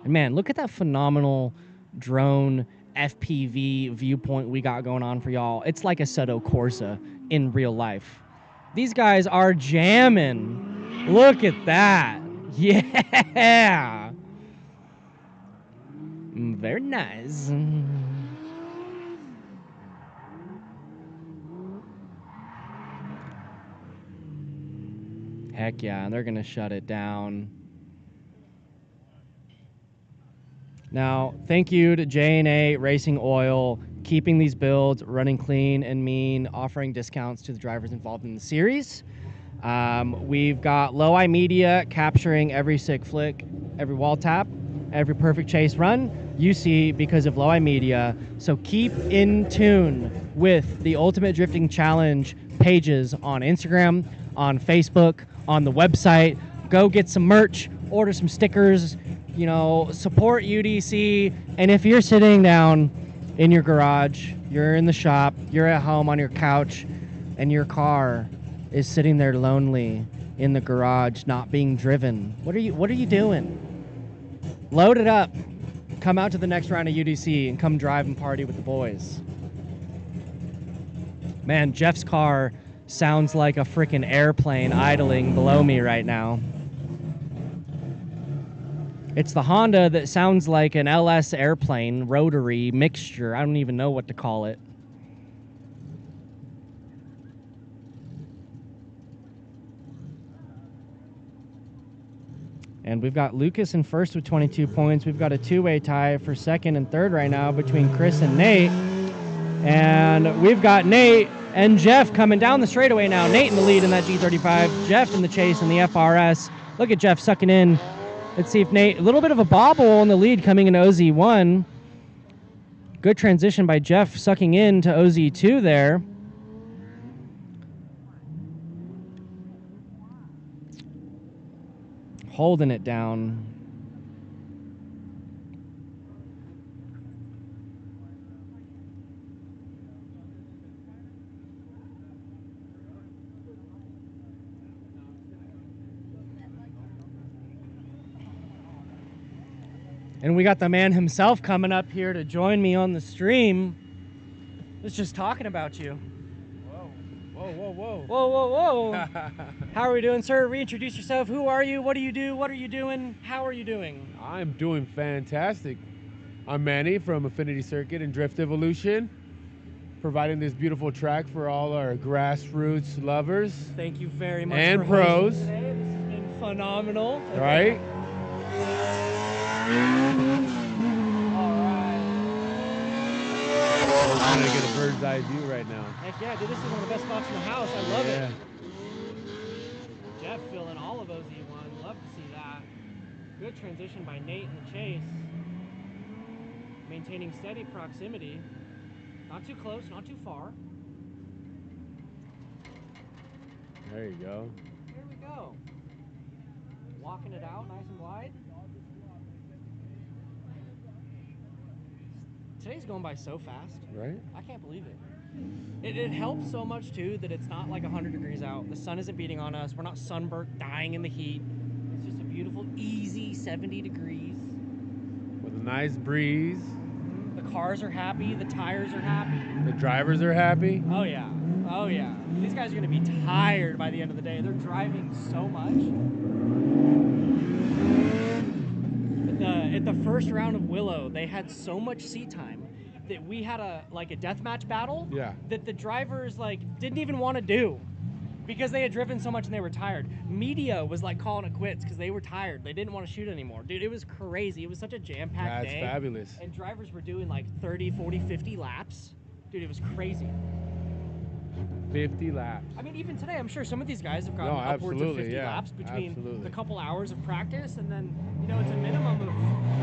[SPEAKER 7] And man, look at that phenomenal drone FPV viewpoint we got going on for y'all. It's like Assetto Corsa in real life. These guys are jamming. Look at that. Yeah. Very nice. Heck yeah, and they're going to shut it down. Now, thank you to J&A Racing Oil, keeping these builds running clean and mean, offering discounts to the drivers involved in the series. We've got Low Eye Media capturing every sick flick, every wall tap, every perfect chase run you see because of Low Eye Media. So keep in tune with the Ultimate Drifting Challenge pages on Instagram, on Facebook, on the website. Go get some merch, order some stickers, support UDC. And if you're sitting down in your garage, you're in the shop, you're at home on your couch, and your car is sitting there lonely in the garage, not being driven, what are you doing? Load it up. Come out to the next round of UDC and come drive and party with the boys. Man, Jeff's car sounds like a freaking airplane idling below me right now. It's the Honda that sounds like an LS airplane rotary mixture. I don't even know what to call it. And we've got Lucas in first with 22 points. We've got a two-way tie for second and third right now between Chris and Nate. And we've got Nate and Jeff coming down the straightaway now. Nate in the lead in that G35. Jeff in the chase in the FRS. Look at Jeff sucking in. Let's see if Nate, a little bit of a bobble in the lead coming into OZ1. Good transition by Jeff sucking in to OZ2 there. Holding it down. And we got the man himself coming up here to join me on the stream. Was just talking about you.
[SPEAKER 8] Whoa, whoa, whoa.
[SPEAKER 7] Whoa, whoa, whoa. How are we doing, sir? Reintroduce yourself. Who are you? What do you do? What are you doing? How are you doing?
[SPEAKER 8] I'm doing fantastic. I'm Manny from Affinity Circuit and Drift Evolution, providing this beautiful track for all our grassroots lovers.
[SPEAKER 7] Thank you very much
[SPEAKER 8] and
[SPEAKER 7] for hosting
[SPEAKER 8] pros.
[SPEAKER 7] Today. phenomenal.
[SPEAKER 8] Right?
[SPEAKER 7] All right.
[SPEAKER 8] We're trying to get a bird's eye view right now.
[SPEAKER 7] Heck yeah, dude, this is one of the best spots in the house. I love
[SPEAKER 8] Yeah.
[SPEAKER 7] it. Jeff filling all of those E1. Love to see that. Good transition by Nate in the chase. Maintaining steady proximity. Not too close, not too far.
[SPEAKER 8] There you go.
[SPEAKER 7] There we go. Walking it out nice and wide. Today's going by so fast.
[SPEAKER 8] Right?
[SPEAKER 7] I can't believe it. It helps so much too that it's not like 100 degrees out. The sun isn't beating on us. We're not sunburnt, dying in the heat. It's just a beautiful, easy 70 degrees.
[SPEAKER 8] With a nice breeze.
[SPEAKER 7] The cars are happy. The tires are happy.
[SPEAKER 8] The drivers are happy.
[SPEAKER 7] Oh yeah. Oh yeah. These guys are gonna be tired by the end of the day. They're driving so much. At the first round of Willow, they had so much seat time that we had a deathmatch battle.
[SPEAKER 8] Yeah.
[SPEAKER 7] That the drivers didn't even want to do because they had driven so much and they were tired. Media was calling it quits because they were tired. They didn't want to shoot anymore. Dude, it was crazy. It was such a jam-packed day.
[SPEAKER 8] That's fabulous.
[SPEAKER 7] And drivers were doing 30, 40, 50 laps. Dude, it was crazy.
[SPEAKER 8] 50 laps.
[SPEAKER 7] I mean, even today, I'm sure some of these guys have gotten
[SPEAKER 8] No,
[SPEAKER 7] upwards of 50
[SPEAKER 8] yeah,
[SPEAKER 7] laps between
[SPEAKER 8] absolutely.
[SPEAKER 7] the couple hours of practice, and then it's a minimum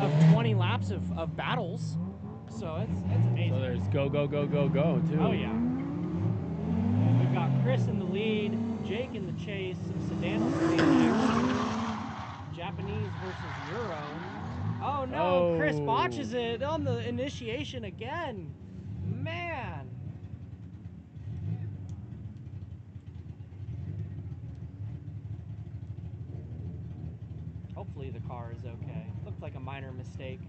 [SPEAKER 7] of 20 laps of battles. So it's amazing.
[SPEAKER 8] So there's go, go, go, go, go, too.
[SPEAKER 7] Oh yeah. And we've got Chris in the lead, Jake in the chase, Sedan in the action, Japanese versus Euro. Oh no,
[SPEAKER 8] Oh.
[SPEAKER 7] Chris botches it on the initiation again. Man. Hopefully the car is okay. Looked like a minor mistake.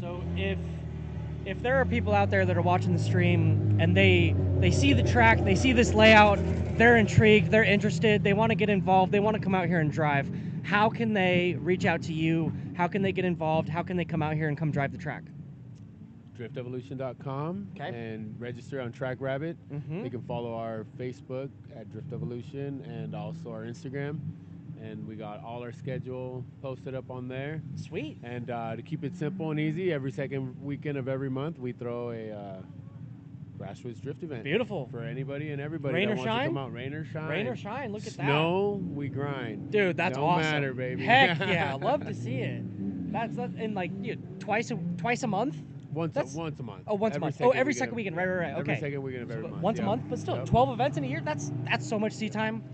[SPEAKER 7] So if there are people out there that are watching the stream and they see the track, they see this layout, they're intrigued, they're interested, they want to get involved, they want to come out here and drive, how can they reach out to you? How can they get involved? How can they come out here and come drive the track?
[SPEAKER 8] DriftEvolution.com and register on TrackRabbit. They can follow our Facebook at Drift Evolution and also our Instagram. And we got all our schedule posted up on there.
[SPEAKER 7] Sweet.
[SPEAKER 8] And to keep it simple and easy, every second weekend of every month, we throw a grassroots drift event.
[SPEAKER 7] Beautiful.
[SPEAKER 8] For anybody and everybody
[SPEAKER 7] Rain
[SPEAKER 8] that
[SPEAKER 7] or
[SPEAKER 8] wants to
[SPEAKER 7] shine?
[SPEAKER 8] come out. Rain or shine.
[SPEAKER 7] Rain or shine, look at that.
[SPEAKER 8] Snow, we grind.
[SPEAKER 7] Dude, that's
[SPEAKER 8] no
[SPEAKER 7] awesome.
[SPEAKER 8] matter, baby.
[SPEAKER 7] Heck yeah, love to see it. That's in twice a month?
[SPEAKER 8] Once a month.
[SPEAKER 7] Oh, once a month. Oh, every second weekend. Right. Okay.
[SPEAKER 8] Every second weekend of every month.
[SPEAKER 7] Once a month, but still, 12 events in a year. That's so much seat time.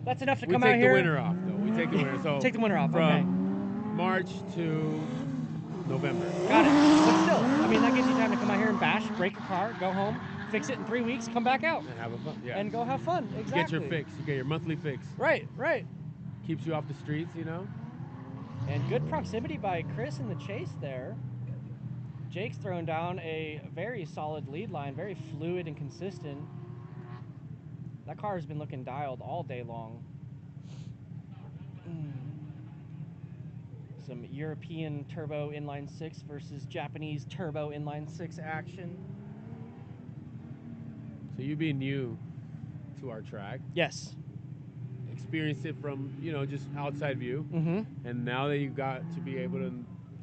[SPEAKER 7] That's enough to come out
[SPEAKER 8] We take
[SPEAKER 7] here.
[SPEAKER 8] the winter off, though. We take the winter. So
[SPEAKER 7] take the winter off.
[SPEAKER 8] From
[SPEAKER 7] Okay.
[SPEAKER 8] March to November.
[SPEAKER 7] Got it. But still, I mean, that gives you time to come out here and bash, break your car, go home, fix it in 3 weeks, come back out,
[SPEAKER 8] And have a fun. Yeah.
[SPEAKER 7] and go have fun. Exactly.
[SPEAKER 8] Get your fix. You get your monthly fix.
[SPEAKER 7] Right.
[SPEAKER 8] Keeps you off the streets,
[SPEAKER 7] And good proximity by Chris in the chase there. Jake's throwing down a very solid lead line, very fluid and consistent. That car has been looking dialed all day long. Some European turbo inline 6 versus Japanese turbo inline 6 action.
[SPEAKER 8] So you being new to our track,
[SPEAKER 7] Yes.
[SPEAKER 8] experienced it from, just outside view. And now that you got to be able to,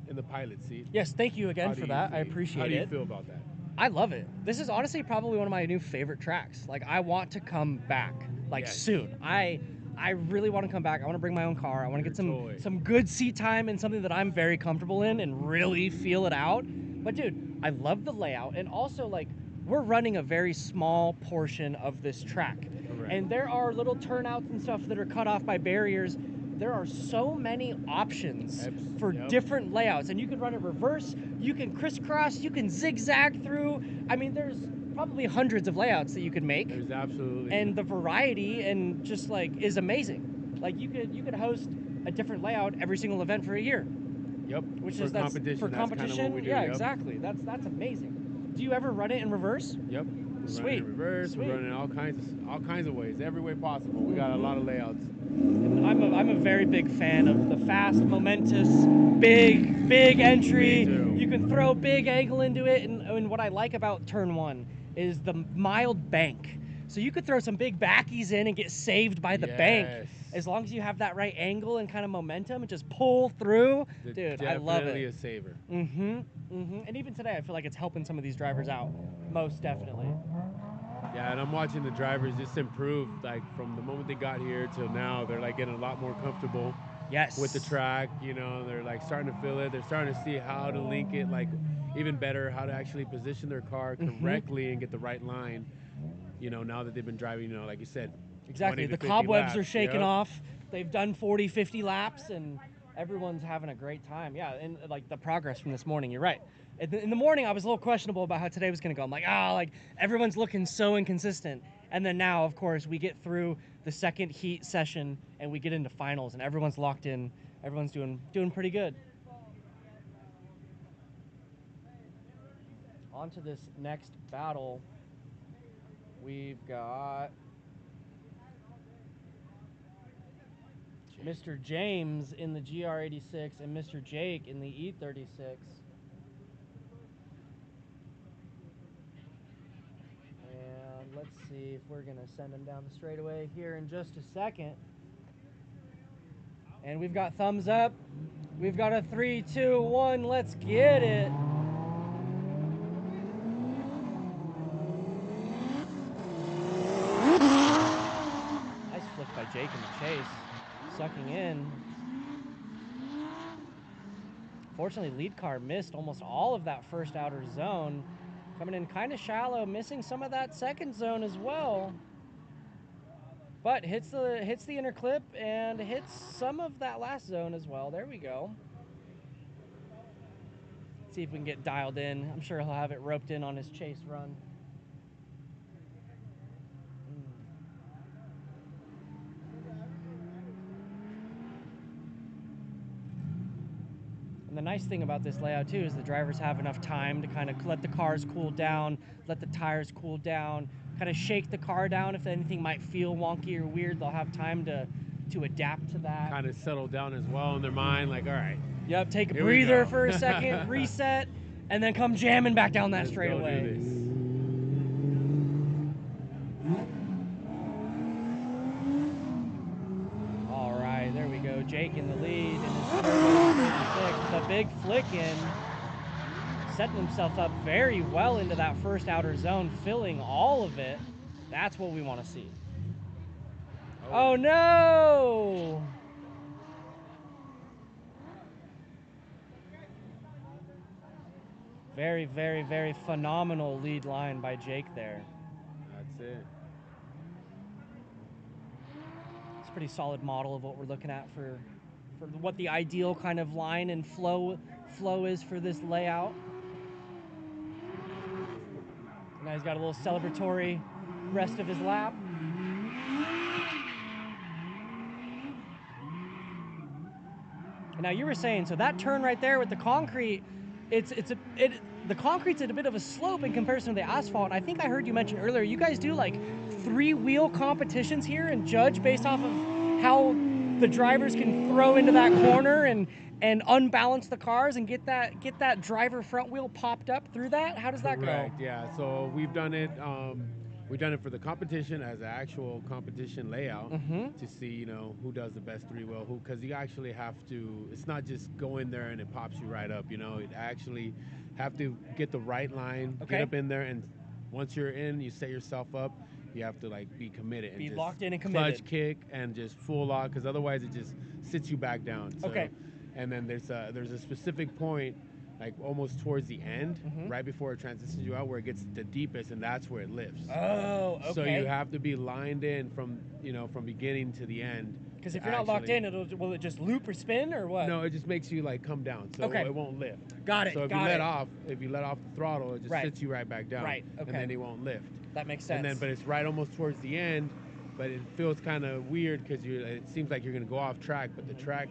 [SPEAKER 8] in the pilot seat.
[SPEAKER 7] Yes, thank you again
[SPEAKER 8] how do
[SPEAKER 7] for
[SPEAKER 8] you
[SPEAKER 7] that. I
[SPEAKER 8] think?
[SPEAKER 7] appreciate it.
[SPEAKER 8] How do you feel about that?
[SPEAKER 7] I love it. This is honestly probably one of my new favorite tracks. I want to come back,
[SPEAKER 8] Yes.
[SPEAKER 7] soon. I really want to come back. I want to bring my own car. I want to get
[SPEAKER 8] toy.
[SPEAKER 7] some good seat time and something that I'm very comfortable in and really feel it out. But dude, I love the layout, and also we're running a very small portion of this track.
[SPEAKER 8] Correct.
[SPEAKER 7] And there are little turnouts and stuff that are cut off by barriers. There are so many options for different layouts, and you can run it reverse, you can crisscross, you can zigzag through. I mean, there's probably hundreds of layouts that you could make.
[SPEAKER 8] There's absolutely.
[SPEAKER 7] And the variety and just is amazing. You could host a different layout every single event for a year.
[SPEAKER 8] Yep.
[SPEAKER 7] Which
[SPEAKER 8] for
[SPEAKER 7] is
[SPEAKER 8] competition.
[SPEAKER 7] for
[SPEAKER 8] That's kind of
[SPEAKER 7] competition.
[SPEAKER 8] what we do,
[SPEAKER 7] Yeah,
[SPEAKER 8] yep.
[SPEAKER 7] exactly. That's amazing. Do you ever run it in reverse?
[SPEAKER 8] Yep.
[SPEAKER 7] Sweet.
[SPEAKER 8] running reverse.
[SPEAKER 7] Sweet.
[SPEAKER 8] We're running all kinds of ways, every way possible. We got a lot of layouts.
[SPEAKER 7] And I'm a very big fan of the fast, momentous, big entry.
[SPEAKER 8] Me too.
[SPEAKER 7] You can throw big angle into it, and what I like about turn 1 is the mild bank. So you could throw some big backies in and get saved by the bank.
[SPEAKER 8] Yes.
[SPEAKER 7] As long as you have that right angle and kind of momentum and just pull through. Dude, I love
[SPEAKER 8] Definitely
[SPEAKER 7] it.
[SPEAKER 8] a saver.
[SPEAKER 7] And even today, I feel like it's helping some of these drivers out. Most definitely.
[SPEAKER 8] Yeah, and I'm watching the drivers just improve, like from the moment they got here till now. They're like getting a lot more comfortable
[SPEAKER 7] Yes.
[SPEAKER 8] with the track. You know, they're like starting to feel it. They're starting to see how to link it, like even better, how to actually position their car correctly and get the right line. You know, now that they've been driving, you know, like you said,
[SPEAKER 7] Exactly.
[SPEAKER 8] 20 to
[SPEAKER 7] The
[SPEAKER 8] 50
[SPEAKER 7] cobwebs
[SPEAKER 8] laps.
[SPEAKER 7] are shaking
[SPEAKER 8] Yep.
[SPEAKER 7] off. They've done 40, 50 laps, and everyone's having a great time. Yeah, and like the progress from this morning, you're right. In the morning, I was a little questionable about how today was going to go. I'm like, like everyone's looking so inconsistent. And then now, of course, we get through the second heat session and we get into finals, and everyone's locked in. Everyone's doing pretty good. On to this next battle. We've got Mr. James in the GR86 and Mr. Jake in the E36. And let's see if we're going to send him down the straightaway here in just a second. And we've got thumbs up. We've got a 3, 2, 1. Let's get it. Nice flick by Jake in the chase. Sucking in. Fortunately, lead car missed almost all of that first outer zone. Coming in kind of shallow, missing some of that second zone as well. But hits the inner clip and hits some of that last zone as well. There we go. See if we can get dialed in. I'm sure he'll have it roped in on his chase run. And the nice thing about this layout too is the drivers have enough time to kind of let the cars cool down, let the tires cool down, kind of shake the car down. If anything might feel wonky or weird, they'll have time to adapt to that.
[SPEAKER 8] Kind of settle down as well in their mind, like, all right.
[SPEAKER 7] Yep, take a
[SPEAKER 8] Here we
[SPEAKER 7] breather
[SPEAKER 8] go.
[SPEAKER 7] for a second, reset, and then come jamming back down that
[SPEAKER 8] Let's go
[SPEAKER 7] straightaway.
[SPEAKER 8] do this.
[SPEAKER 7] All right, there we go. Jake in the lead in his turbo 36. The big flick in, setting himself up very well into that first outer zone, filling all of it. That's what we want to see. Oh no! Very, very, very phenomenal lead line by Jake there.
[SPEAKER 8] That's it.
[SPEAKER 7] It's a pretty solid model of what we're looking at for what the ideal kind of line and flow is for this layout. Now he's got a little celebratory rest of his lap. And now you were saying, so that turn right there with the concrete, the concrete's at a bit of a slope in comparison to the asphalt. And I think I heard you mention earlier, you guys do like 3-wheel competitions here and judge based off of how the drivers can throw into that corner and unbalance the cars and get that driver front wheel popped up through that. How does that go?
[SPEAKER 8] Correct, yeah. So we've done it. We've done it for the competition as an actual competition layout to see, you know, who does the best 3-wheel, because you actually have to. It's not just go in there and it pops you right up. You know, it actually have to get the right line,
[SPEAKER 7] Okay.
[SPEAKER 8] get up in there, and once you're in, you set yourself up. You have to like be committed,
[SPEAKER 7] Be
[SPEAKER 8] and just
[SPEAKER 7] locked in and committed.
[SPEAKER 8] clutch kick and just full lock, because otherwise it just sits you back down. So,
[SPEAKER 7] Okay.
[SPEAKER 8] And then there's a specific point, like almost towards the end, right before it transitions you out, where it gets the deepest, and that's where it lifts.
[SPEAKER 7] Oh, okay.
[SPEAKER 8] So you have to be lined in from beginning to the end.
[SPEAKER 7] Because if you're not locked in, will it just loop or spin or what?
[SPEAKER 8] No, it just makes you like come down, so
[SPEAKER 7] Okay.
[SPEAKER 8] it won't lift.
[SPEAKER 7] Got it.
[SPEAKER 8] So if you let off the throttle, it just
[SPEAKER 7] Right.
[SPEAKER 8] sits you right back down.
[SPEAKER 7] Right, okay.
[SPEAKER 8] And then it won't lift.
[SPEAKER 7] That makes sense.
[SPEAKER 8] And then, but it's right almost towards the end, but it feels kind of weird because it seems like you're gonna go off track, but the track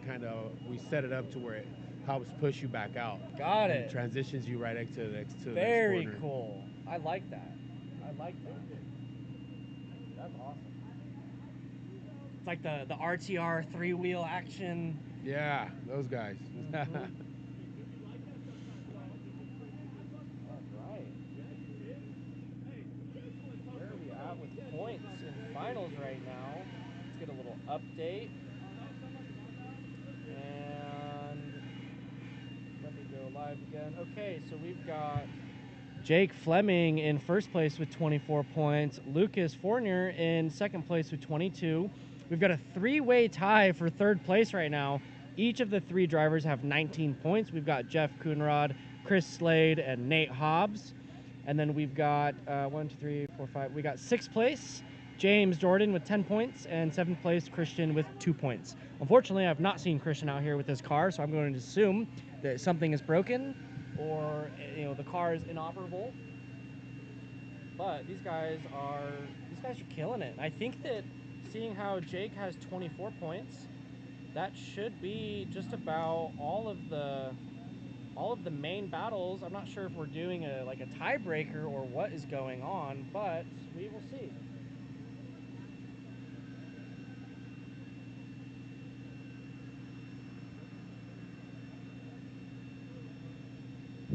[SPEAKER 8] we set it up to where it helps push you back out.
[SPEAKER 7] Got
[SPEAKER 8] and
[SPEAKER 7] it.
[SPEAKER 8] transitions you right next to the next
[SPEAKER 7] Very
[SPEAKER 8] corner.
[SPEAKER 7] cool. I like that. like that. That's awesome. It's like the RTR 3-wheel action.
[SPEAKER 8] Yeah, those guys.
[SPEAKER 7] All right. Where are we at with points in finals right now? Let's get a little update. And let me go live again. Okay, so we've got Jake Fleming in first place with 24 points. Lucas Fournier in second place with 22. We've got a 3-way tie for third place right now. Each of the 3 drivers have 19 points. We've got Jeff Coonrod, Chris Slade, and Nate Hobbs. And then we've got 1, 2, 3, 4, 5. We got 6th place, James Jordan with 10 points, and 7th place, Christian with 2 points. Unfortunately, I've not seen Christian out here with his car, so I'm going to assume that something is broken or the car is inoperable. But these guys are killing it. I think that seeing how Jake has 24 points, that should be just about all of the main battles. I'm not sure if we're doing a tiebreaker or what is going on, but we will see.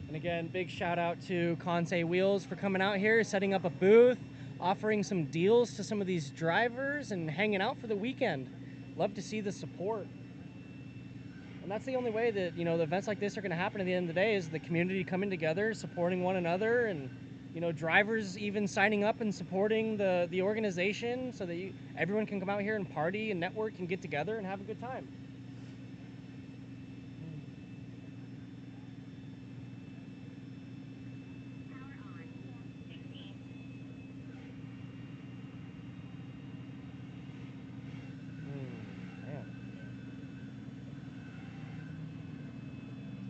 [SPEAKER 7] And again, big shout out to Kansei Wheels for coming out here, setting up a booth, offering some deals to some of these drivers, and hanging out for the weekend. Love to see the support. And that's the only way that, the events like this are going to happen at the end of the day, is the community coming together, supporting one another, and, drivers even signing up and supporting the organization so that everyone can come out here and party and network and get together and have a good time.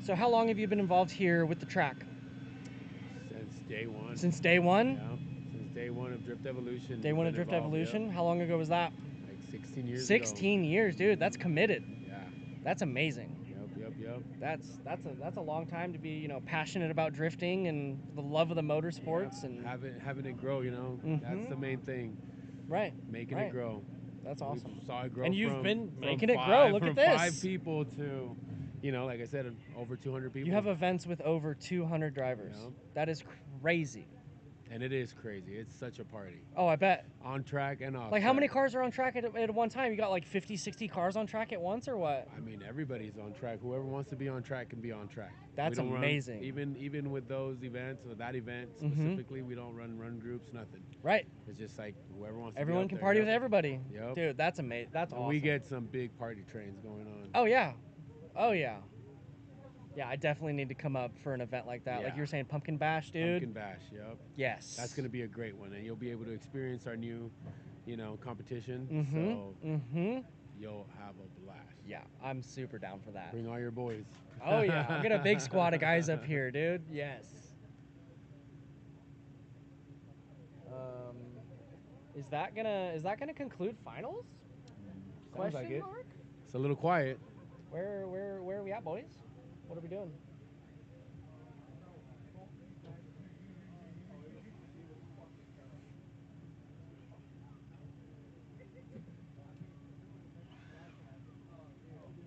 [SPEAKER 7] So how long have you been involved here with the track?
[SPEAKER 8] Since day one.
[SPEAKER 7] Since day one?
[SPEAKER 8] Yeah, since day one of Drift Evolution.
[SPEAKER 7] Day one of Drift Evolution?
[SPEAKER 8] Yep.
[SPEAKER 7] How long ago was that?
[SPEAKER 8] Like 16 years ago.
[SPEAKER 7] 16 years, dude. That's committed.
[SPEAKER 8] Yeah.
[SPEAKER 7] That's amazing.
[SPEAKER 8] Yep.
[SPEAKER 7] That's a long time to be, passionate about drifting and the love of the motorsports, and
[SPEAKER 8] having it grow, That's the main thing.
[SPEAKER 7] Right.
[SPEAKER 8] Making it grow.
[SPEAKER 7] That's awesome.
[SPEAKER 8] We saw it grow.
[SPEAKER 7] And you've been making it
[SPEAKER 8] five,
[SPEAKER 7] grow. Look
[SPEAKER 8] from
[SPEAKER 7] at this.
[SPEAKER 8] 5 people to, like I said, over 200 people.
[SPEAKER 7] You have events with over 200 drivers.
[SPEAKER 8] Yep.
[SPEAKER 7] That is crazy.
[SPEAKER 8] And it is crazy. It's such a party.
[SPEAKER 7] Oh, I bet.
[SPEAKER 8] On track and off
[SPEAKER 7] Like,
[SPEAKER 8] track.
[SPEAKER 7] how many cars are on track at one time? You got like 50, 60 cars on track at once, or what?
[SPEAKER 8] I mean, everybody's on track. Whoever wants to be on track can be on track.
[SPEAKER 7] That's amazing.
[SPEAKER 8] Even with those events, or that event specifically, we don't run groups, nothing.
[SPEAKER 7] Right.
[SPEAKER 8] It's just like whoever wants
[SPEAKER 7] Everyone
[SPEAKER 8] to be
[SPEAKER 7] can
[SPEAKER 8] out
[SPEAKER 7] party
[SPEAKER 8] there,
[SPEAKER 7] with everybody.
[SPEAKER 8] Yep.
[SPEAKER 7] Dude, that's amazing. That's awesome.
[SPEAKER 8] We get some big party trains going on.
[SPEAKER 7] Oh, yeah. Oh, yeah. Yeah, I definitely need to come up for an event like that.
[SPEAKER 8] Yeah.
[SPEAKER 7] Like you were saying, Pumpkin Bash, dude.
[SPEAKER 8] Pumpkin Bash, yep.
[SPEAKER 7] Yes.
[SPEAKER 8] That's going to be a great one, and you'll be able to experience our new, competition.
[SPEAKER 7] Mm-hmm.
[SPEAKER 8] So you'll have a blast.
[SPEAKER 7] Yeah, I'm super down for that.
[SPEAKER 8] Bring all your boys.
[SPEAKER 7] Oh, yeah. I'll get a big squad of guys up here, dude. Yes. Is that gonna conclude finals?
[SPEAKER 8] Sounds like it.
[SPEAKER 7] Mark?
[SPEAKER 8] It's a little quiet.
[SPEAKER 7] Where are we at, boys? What are we doing?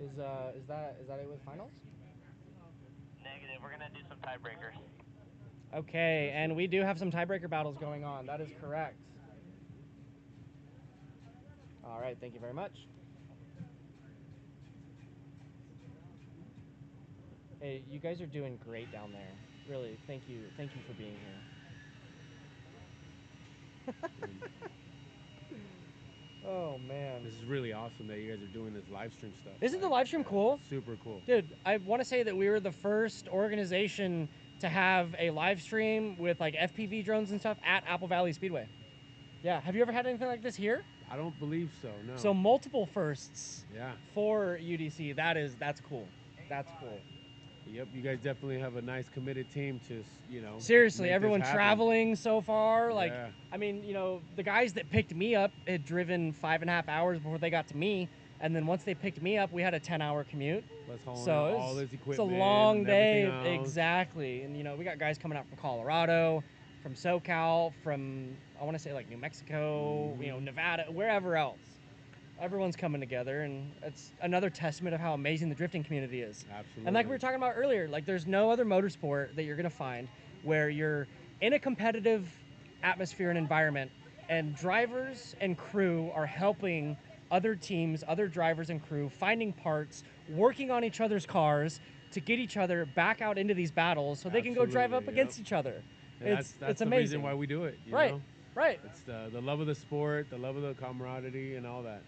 [SPEAKER 7] Is that it with finals?
[SPEAKER 9] Negative. We're gonna do some tiebreakers.
[SPEAKER 7] Okay, and we do have some tiebreaker battles going on. That is correct. All right, thank you very much. Hey, you guys are doing great down there. Really, thank you for being here. Oh man,
[SPEAKER 8] This is really awesome that you guys are doing this live stream stuff.
[SPEAKER 7] Isn't the live stream cool?
[SPEAKER 8] Super cool.
[SPEAKER 7] Dude, I want to say that we were the first organization to have a live stream with like FPV drones and stuff at Apple Valley Speedway. Yeah, have you ever had anything like this here?
[SPEAKER 8] I don't believe so, no.
[SPEAKER 7] So multiple firsts.
[SPEAKER 8] Yeah.
[SPEAKER 7] For UDC. That's cool. That's cool.
[SPEAKER 8] Yep, you guys definitely have a nice committed team to,
[SPEAKER 7] Seriously,
[SPEAKER 8] make this
[SPEAKER 7] everyone
[SPEAKER 8] happen.
[SPEAKER 7] traveling so far. Like,
[SPEAKER 8] Yeah.
[SPEAKER 7] I mean, the guys that picked me up had driven 5.5 hours before they got to me. And then once they picked me up, we had a 10-hour commute.
[SPEAKER 8] Let's haul
[SPEAKER 7] So
[SPEAKER 8] all this equipment.
[SPEAKER 7] it's a long
[SPEAKER 8] and
[SPEAKER 7] day.
[SPEAKER 8] everything else.
[SPEAKER 7] Exactly. And, we got guys coming out from Colorado. from SoCal, from I want to say like New Mexico, you know, Nevada, wherever else. Everyone's coming together, and it's another testament of how amazing the drifting community is.
[SPEAKER 8] Absolutely.
[SPEAKER 7] And like we were talking about earlier, like there's no other motorsport that you're gonna find where you're in a competitive atmosphere and environment, and drivers and crew are helping other teams, other drivers and crew, finding parts, working on each other's cars to get each other back out into these battles so they can go drive up
[SPEAKER 8] Absolutely,
[SPEAKER 7] against each other.
[SPEAKER 8] And
[SPEAKER 7] It's
[SPEAKER 8] that's the
[SPEAKER 7] amazing.
[SPEAKER 8] reason why we do it. You
[SPEAKER 7] Right,
[SPEAKER 8] know?
[SPEAKER 7] right.
[SPEAKER 8] It's the love of the sport, the love of the camaraderie, and all that.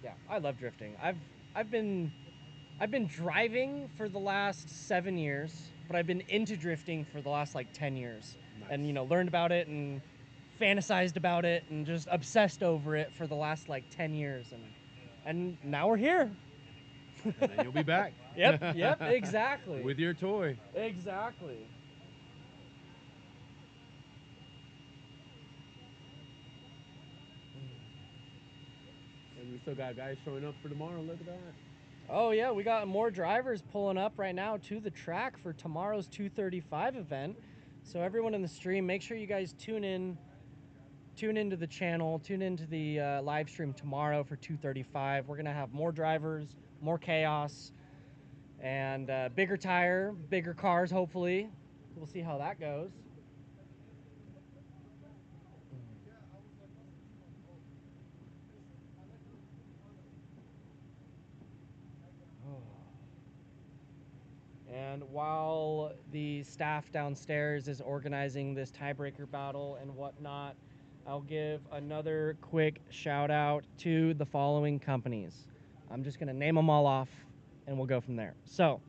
[SPEAKER 7] Yeah, I love drifting. I've been driving for the last 7 years, but I've been into drifting for the last like 10 years.
[SPEAKER 8] Nice.
[SPEAKER 7] And you know, learned about it and fantasized about it and just obsessed over it for the last like 10 years, and now we're here.
[SPEAKER 8] And then you'll be back.
[SPEAKER 7] Yep, exactly.
[SPEAKER 8] With your toy.
[SPEAKER 7] Exactly.
[SPEAKER 8] And we still got guys showing up for tomorrow. Look at that.
[SPEAKER 7] Oh yeah, we got more drivers pulling up right now to the track for tomorrow's 235 event. So everyone in the stream, make sure you guys tune into the channel, tune into the live stream tomorrow for 235. We're gonna have more drivers, more chaos, and bigger tire, bigger cars. Hopefully, we'll see how that goes. And while the staff downstairs is organizing this tiebreaker battle and whatnot, I'll give another quick shout out to the following companies. I'm just gonna name them all off and we'll go from there. So,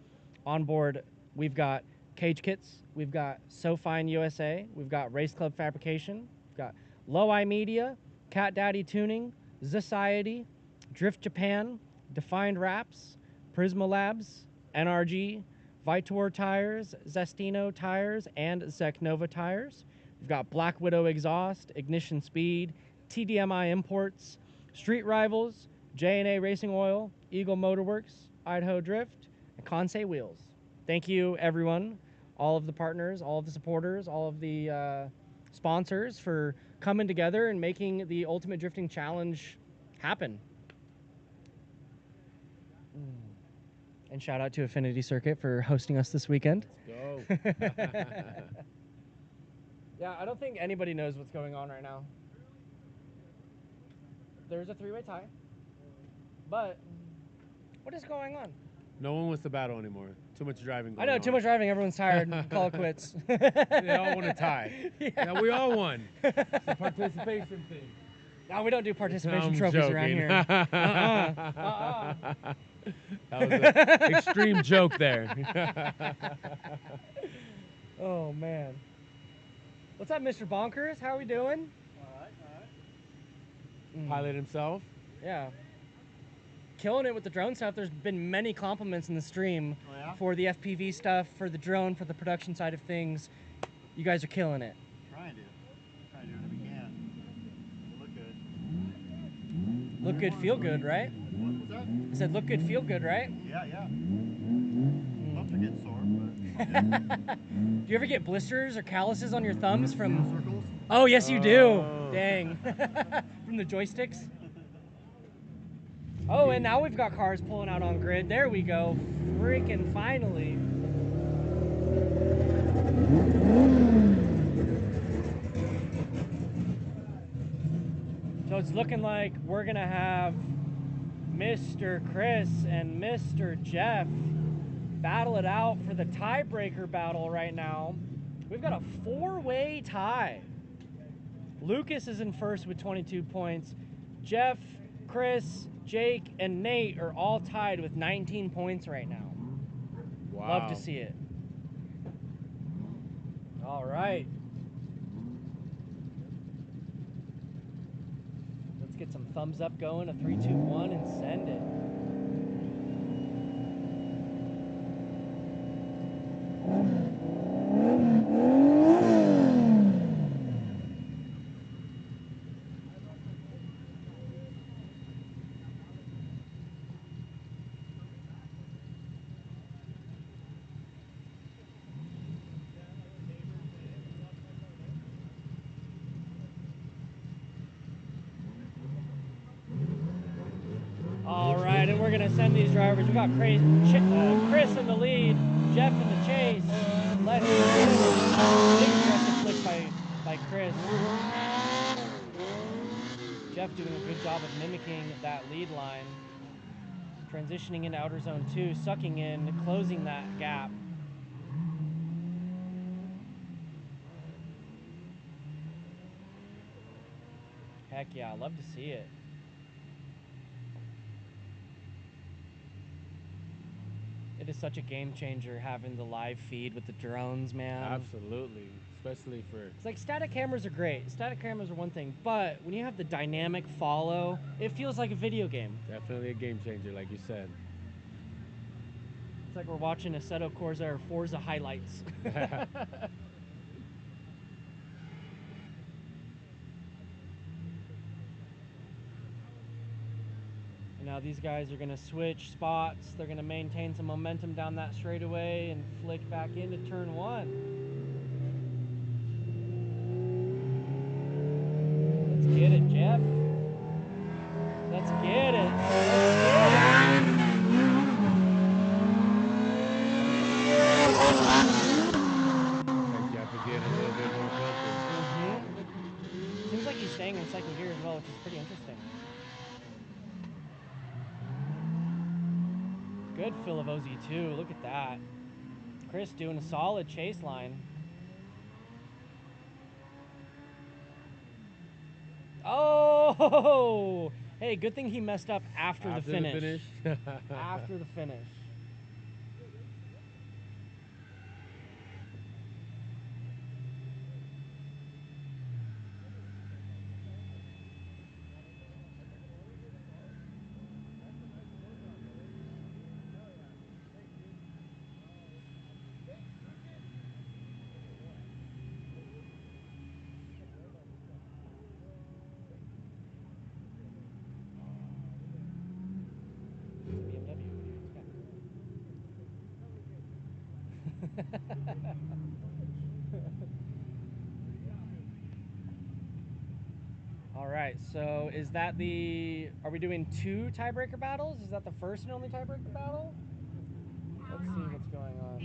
[SPEAKER 7] on board, we've got Cage Kits, we've got SoFine USA, we've got Race Club Fabrication, we've got Low Eye Media, Cat Daddy Tuning, Society, Drift Japan, Defined Wraps, Prisma Labs, NRG, VITOUR Tires, ZESTINO Tires, and Zeknova Tires. We've got Black Widow Exhaust, Ignition Speed, TDMI Imports, Street Rivals, J&A Racing Oil, Eagle Motorworks, Idaho Drift, and Kansei Wheels. Thank you, everyone, all of the partners, all of the supporters, all of the sponsors for coming together and making the Ultimate Drifting Challenge happen. And shout out to Affinity Circuit for hosting us this weekend.
[SPEAKER 8] Let's go.
[SPEAKER 7] Yeah, I don't think anybody knows what's going on right now. There's a three-way tie. But what is going on?
[SPEAKER 8] No one wants to battle anymore. Too much driving
[SPEAKER 7] I
[SPEAKER 8] going
[SPEAKER 7] know,
[SPEAKER 8] on.
[SPEAKER 7] too much driving. Everyone's tired. Call it quits.
[SPEAKER 8] They all want to tie.
[SPEAKER 7] Yeah.
[SPEAKER 8] We all won. It's a participation thing.
[SPEAKER 7] No, we don't do participation
[SPEAKER 8] I'm
[SPEAKER 7] trophies
[SPEAKER 8] joking.
[SPEAKER 7] around here.
[SPEAKER 8] That was an extreme joke there.
[SPEAKER 7] Oh, man. What's up, Mr. Bonkers? How are we doing?
[SPEAKER 10] All right.
[SPEAKER 8] Pilot himself.
[SPEAKER 7] Yeah. Killing it with the drone stuff. There's been many compliments in the stream for the FPV stuff, for the drone, for the production side of things. You guys are killing it.
[SPEAKER 10] Trying to do what we can. They look good.
[SPEAKER 7] Look good, feel good, right?
[SPEAKER 10] What was that?
[SPEAKER 7] I said look good, feel good, right?
[SPEAKER 10] Yeah. Thumbs are getting sore, but
[SPEAKER 7] Do you ever get blisters or calluses on your thumbs from...
[SPEAKER 10] circles.
[SPEAKER 7] Oh, yes, you do.
[SPEAKER 8] Oh.
[SPEAKER 7] Dang. From the joysticks? Oh, and now we've got cars pulling out on grid. There we go. Freaking finally. So it's looking like we're going to have Mr. Chris and Mr. Jeff battle it out for the tiebreaker battle right now. We've got a four-way tie. Lucas is in first with 22 points. Jeff, Chris, Jake, and Nate are all tied with 19 points right now.
[SPEAKER 8] Wow.
[SPEAKER 7] Love to see it. All right. Let's get some thumbs up going. A 3, 2, 1, and send it. gonna send these drivers. We got Chris in the lead, Jeff in the chase. Let's get it. Big aggressive flick by Chris. Jeff doing a good job of mimicking that lead line. Transitioning into outer zone 2, sucking in, closing that gap. Heck yeah, I love to see it. It is such a game changer having the live feed with the drones, man.
[SPEAKER 8] Absolutely, especially for...
[SPEAKER 7] It's like static cameras are great. Static cameras are one thing, but when you have the dynamic follow, it feels like a video game.
[SPEAKER 8] Definitely a game changer, like you said.
[SPEAKER 7] It's like we're watching Assetto Corsa or Forza highlights. Now these guys are going to switch spots. They're going to maintain some momentum down that straightaway and flick back into turn 1. Let's get it, Jeff. Let's get it. Let's get
[SPEAKER 8] Like Jeff again, a little bit more bumpy.
[SPEAKER 7] Seems like he's staying in second gear as well, which is pretty interesting. Good fill of OZ2, look at that. Chris doing a solid chase line. Oh! Hey, good thing he messed up after the finish. After the finish. All right, so is that are we doing 2 tiebreaker battles? Is that the first and only tiebreaker battle? Let's see what's going on.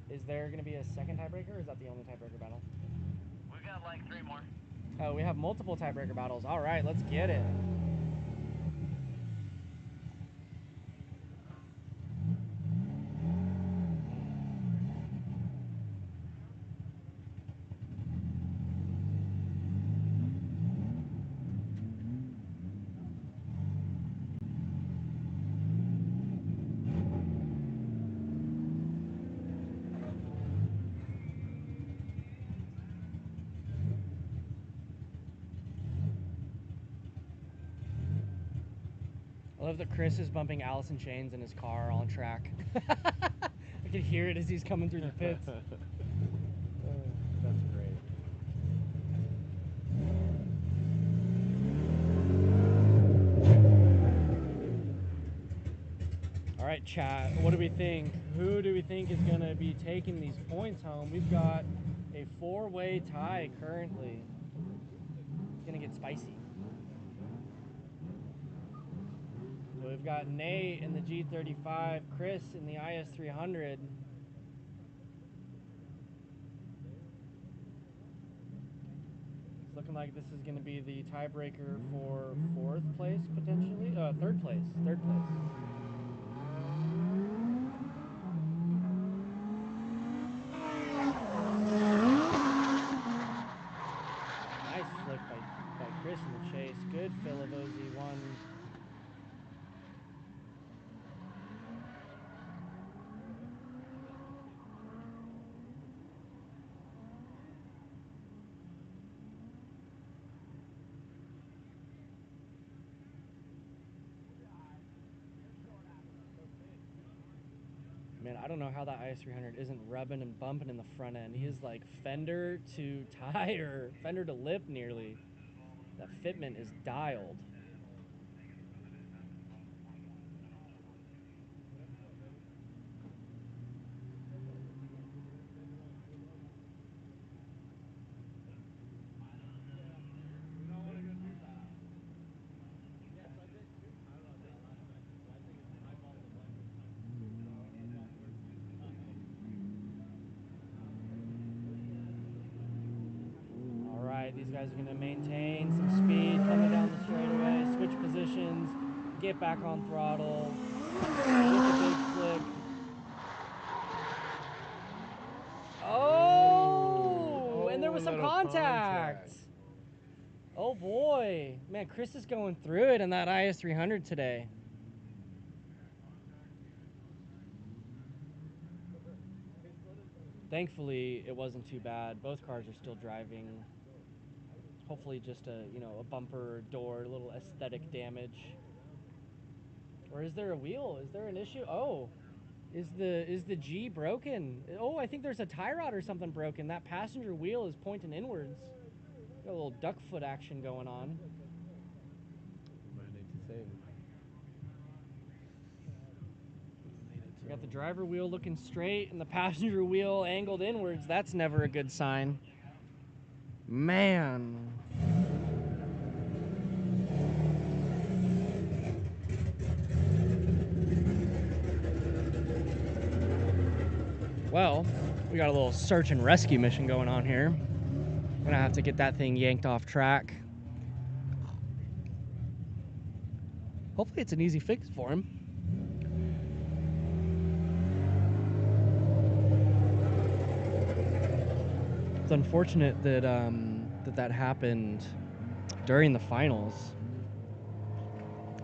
[SPEAKER 7] Is there going to be a second tiebreaker, or is that the only tiebreaker battle?
[SPEAKER 9] We've got like 3 more.
[SPEAKER 7] Oh, we have multiple tiebreaker battles. All right, let's get it. I love that Chris is bumping Alice in Chains in his car on track. I can hear it as he's coming through the pits.
[SPEAKER 8] That's great.
[SPEAKER 7] All right, chat, what do we think? Who do we think is going to be taking these points home? We've got a 4-way tie currently. It's going to get spicy. So we've got Nate in the G35, Chris in the IS300. It's looking like this is going to be the tiebreaker for 4th place, potentially. 3rd place. 3rd place. Nice flick by Chris in the chase. Good fill of OZ1. Man, I don't know how that IS300 isn't rubbing and bumping in the front end. He is like fender to tire, fender to lip nearly. That fitment is dialed. These guys are going to maintain some speed coming down the straightaway, switch positions, get back on throttle with a big flick. Oh, and there was some
[SPEAKER 8] little
[SPEAKER 7] contact. Oh boy, man, Chris is going through it in that IS300 today. Thankfully, it wasn't too bad. Both cars are still driving. Hopefully, just a a bumper door, a little aesthetic damage. Or is there a wheel? Is there an issue? Oh, is the G broken? Oh, I think there's a tie rod or something broken. That passenger wheel is pointing inwards. Got a little duck foot action going on.
[SPEAKER 8] Might need to save him.
[SPEAKER 7] We got the driver wheel looking straight and the passenger wheel angled inwards. That's never a good sign. Man. Well, we got a little search and rescue mission going on here. Gonna have to get that thing yanked off track. Hopefully it's an easy fix for him. It's unfortunate that that happened during the finals.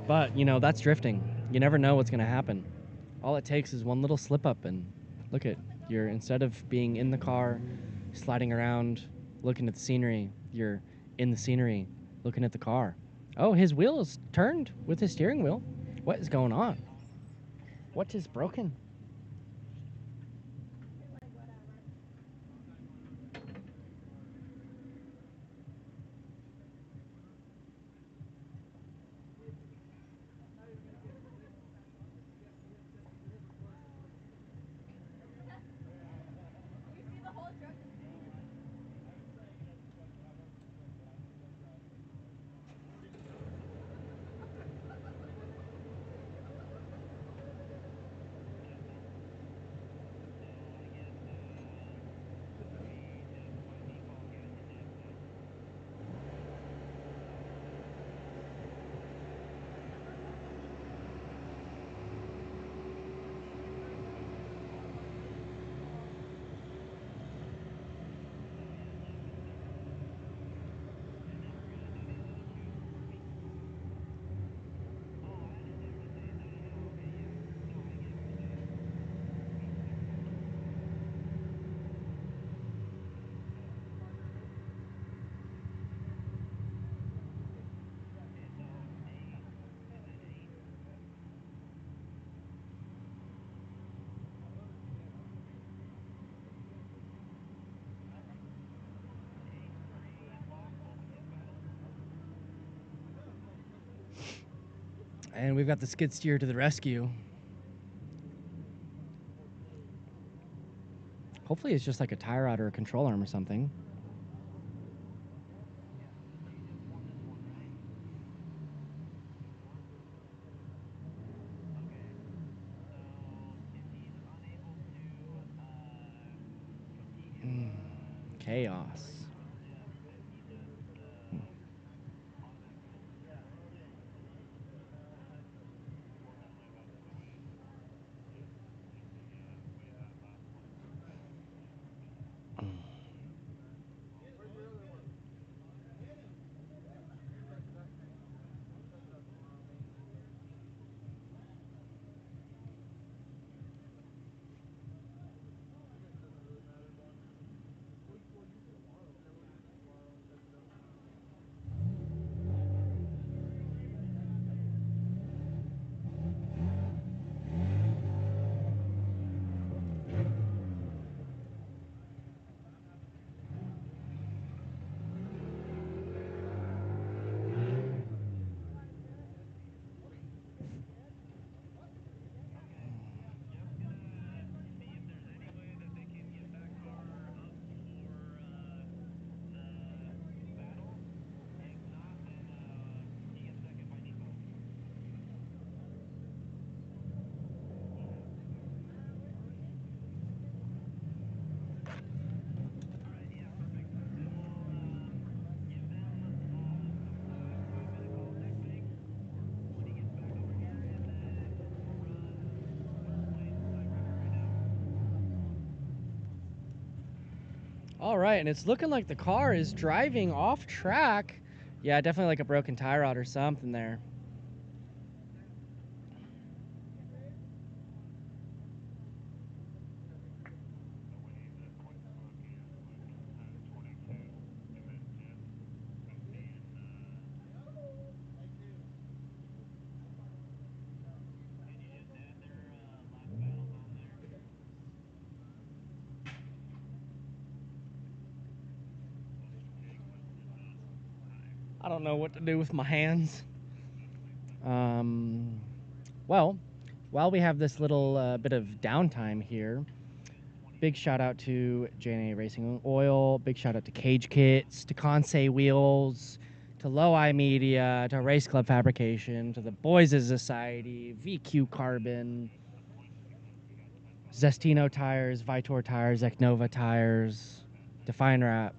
[SPEAKER 7] But, that's drifting. You never know what's gonna happen. All it takes is one little slip up and look at, instead of being in the car, sliding around, looking at the scenery, you're in the scenery, looking at the car. Oh, his wheel is turned with his steering wheel. What is going on? What is broken? And we've got the skid steer to the rescue. Hopefully it's just like a tie rod or a control arm or something. Chaos. All right, and it's looking like the car is driving off track. Yeah, definitely like a broken tie rod or something there. I don't know what to do with my hands. Well, while we have this little bit of downtime here, big shout out to J&A Racing Oil, big shout out to Cage Kits, to Conseil Wheels, to Low Eye Media, to Race Club Fabrication, to the Boys of Society, VQ Carbon, ZESTINO tires, VITOUR tires, Zeknova tires, Define Wraps.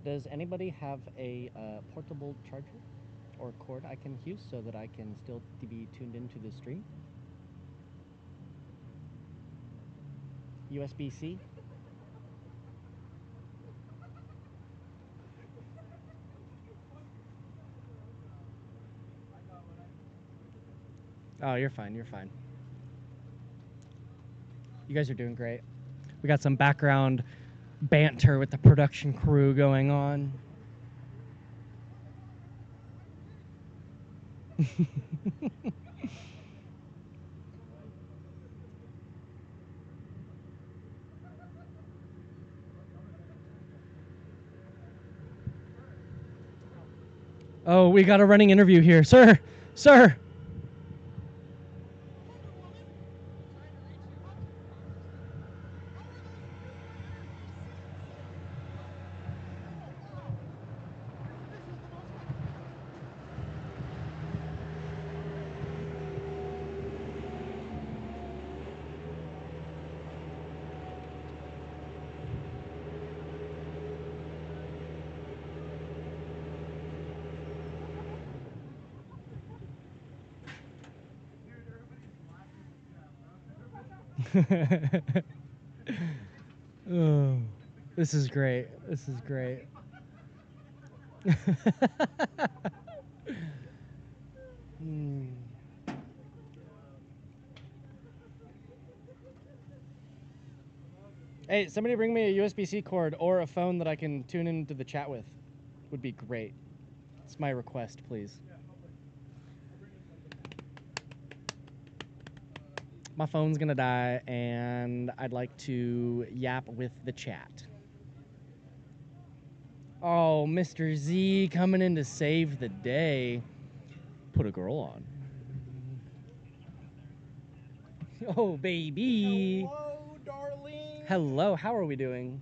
[SPEAKER 7] Does anybody have a portable charger or cord I can use so that I can still be tuned into the stream? USB-C? Oh, you're fine, you're fine. You guys are doing great. We got some background banter with the production crew going on. Oh, we got a running interview here. Sir! Sir! Oh, this is great. This is great. Hmm. Hey, somebody bring me a USB-C cord or a phone that I can tune into the chat with. Would be great. It's my request, please. My phone's gonna die, and I'd like to yap with the chat. Oh, Mr. Z coming in to save the day. Put a girl on. Oh, baby.
[SPEAKER 11] Hello, darling.
[SPEAKER 7] Hello, how are we doing?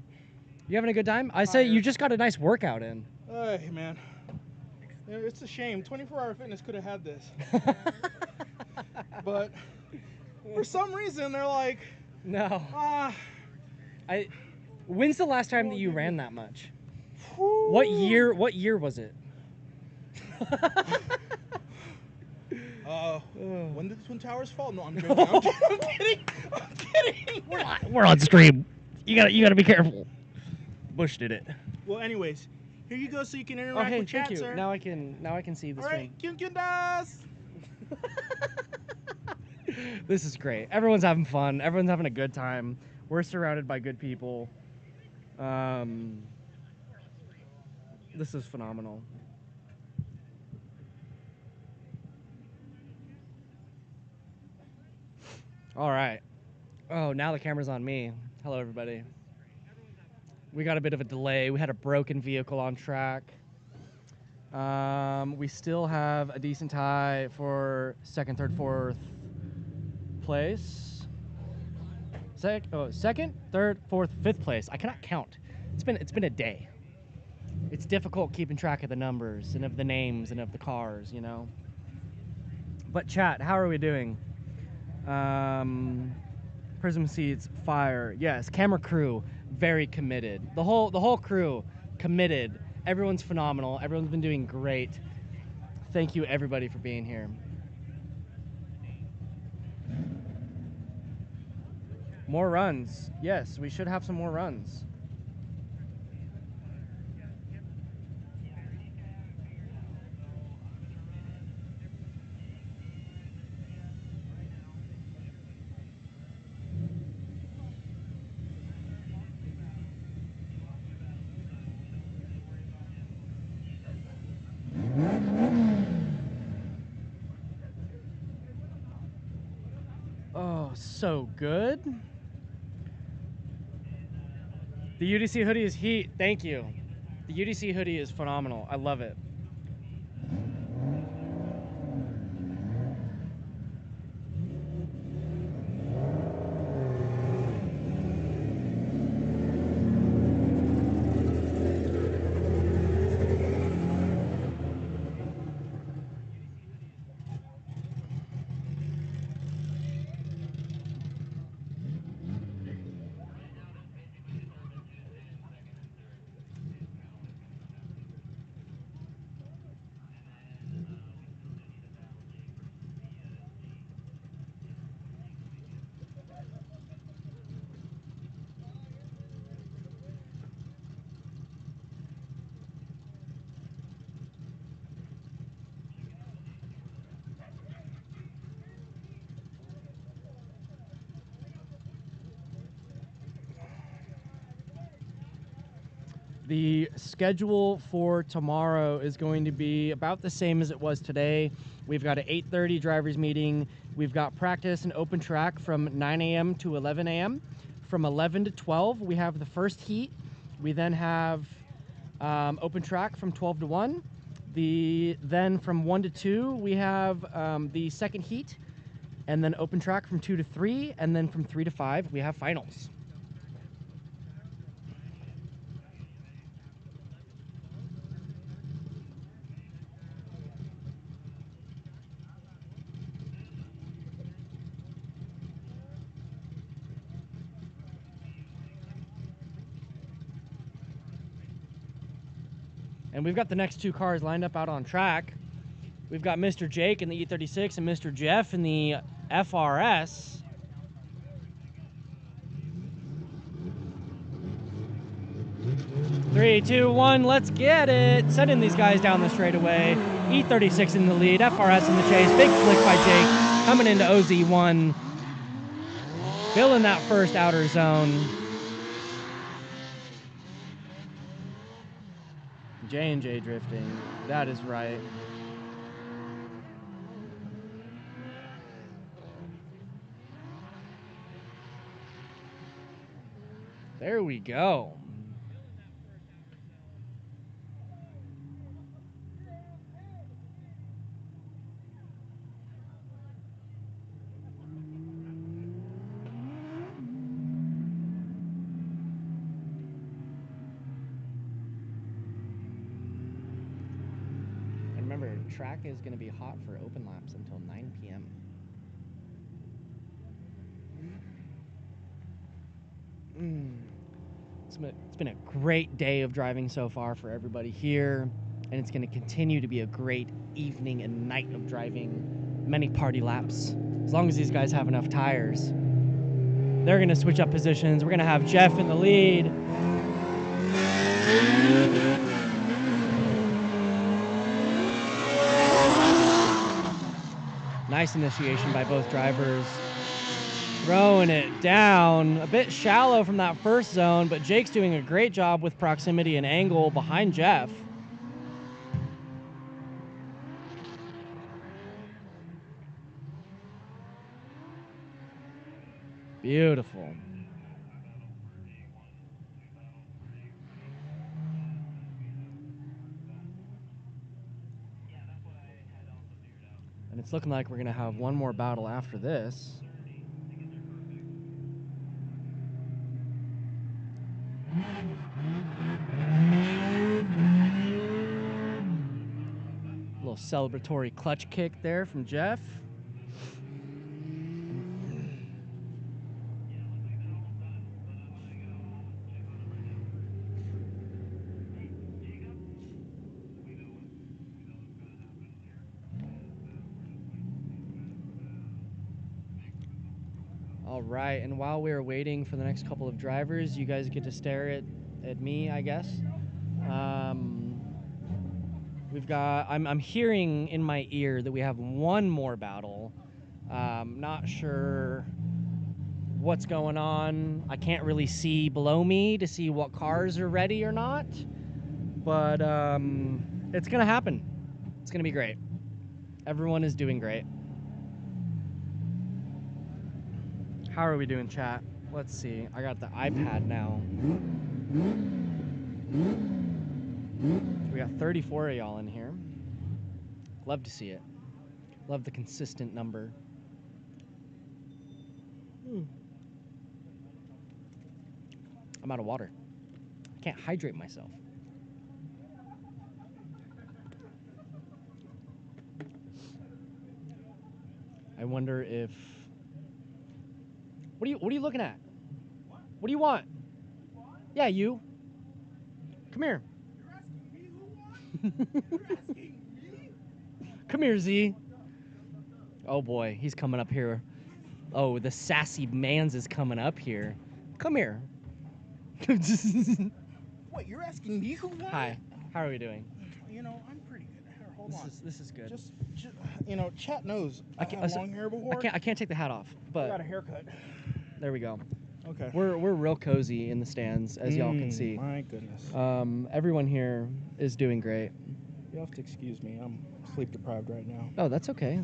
[SPEAKER 7] You having a good time? I say you just got a nice workout in.
[SPEAKER 11] Hey, man. It's a shame. 24-hour Fitness could have had this. But for some reason, they're like,
[SPEAKER 7] no. When's the last time that you ran that much?
[SPEAKER 11] Whew.
[SPEAKER 7] What year was it?
[SPEAKER 11] When did the Twin Towers fall? No, I'm joking. I'm kidding. I'm kidding.
[SPEAKER 7] We're on stream. You gotta be careful. Bush did it.
[SPEAKER 11] Well, anyways, here you go, so you can interact with chat,
[SPEAKER 7] thank you.
[SPEAKER 11] sir.
[SPEAKER 7] Now I can see the
[SPEAKER 11] All
[SPEAKER 7] stream.
[SPEAKER 11] right, kyun das.
[SPEAKER 7] This is great. Everyone's having fun. Everyone's having a good time. We're surrounded by good people. This is phenomenal. All right. Oh, now the camera's on me. Hello, everybody. We got a bit of a delay. We had a broken vehicle on track. We still have a decent tie for second, third, fourth place. Second, third, fourth, fifth place. I cannot count. It's been a day. it's difficult keeping track of the numbers and of the names and of the cars, you know. But chat, how are we doing? Prism seats, fire. Yes, camera crew, very committed. The whole crew, committed. Everyone's phenomenal. Everyone's been doing great. Thank you, everybody, for being here. More runs. Yes, we should have some more runs. Oh, so good. The UDC hoodie is heat. Thank you. The UDC hoodie is phenomenal. I love it. The schedule for tomorrow is going to be about the same as it was today. We've got an 8:30 drivers meeting. We've got practice and open track from 9 a.m. to 11 a.m. From 11 to 12, we have the first heat. We then have open track from 12 to 1. Then from 1 to 2, we have the second heat. And then open track from 2 to 3. And then from 3 to 5, we have finals. And we've got the next two cars lined up out on track. We've got Mr. Jake in the E36 and Mr. Jeff in the FRS. Three, two, one, let's get it. Sending these guys down the straightaway. E36 in the lead, FRS in the chase. Big flick by Jake, coming into OZ1. Filling that first outer zone. J&J drifting, that is right. There we go. And remember, track is going to be hot for open laps until 9 p.m. It's been a great day of driving so far for everybody here, and it's going to continue to be a great evening and night of driving. Many party laps, as long as these guys have enough tires. They're going to switch up positions. We're going to have Jeff in the lead. Nice initiation by both drivers. Throwing it down, a bit shallow from that first zone, but Jake's doing a great job with proximity and angle behind Jeff. Beautiful. And it's looking like we're going to have one more battle after this. celebratory clutch kick there from Jeff. All right, and while we're waiting for the next couple of drivers, you guys get to stare at me, I guess. We've got, I'm hearing in my ear that we have one more battle. Not sure what's going on. I can't really see below me to see what cars are ready or not, but it's gonna happen. It's gonna be great. Everyone is doing great. How are we doing, chat? Let's see. I got the iPad now. We got 34 of y'all in here. Love to see it. Love the consistent number. I'm out of water. I can't hydrate myself. I wonder if... What are you looking at? What do you want? Yeah, you. Come here.
[SPEAKER 11] You're asking me who won? You're asking me?
[SPEAKER 7] Come here, Z. Oh boy, he's coming up here. Oh, the sassy mans is coming up here. Come here.
[SPEAKER 11] Wait, you're asking me who won?
[SPEAKER 7] Hi. How are we doing?
[SPEAKER 11] You know, I'm pretty good. Here, hold on.
[SPEAKER 7] This is good.
[SPEAKER 11] Just, you know, chat knows I had long hair before.
[SPEAKER 7] I can't take the hat off,
[SPEAKER 11] I
[SPEAKER 7] but
[SPEAKER 11] got a haircut.
[SPEAKER 7] there we go.
[SPEAKER 11] Okay.
[SPEAKER 7] We're real cozy in the stands, as y'all can see.
[SPEAKER 11] My goodness.
[SPEAKER 7] Everyone here is doing great.
[SPEAKER 11] You'll have to excuse me. I'm sleep deprived right now.
[SPEAKER 7] Oh, that's okay.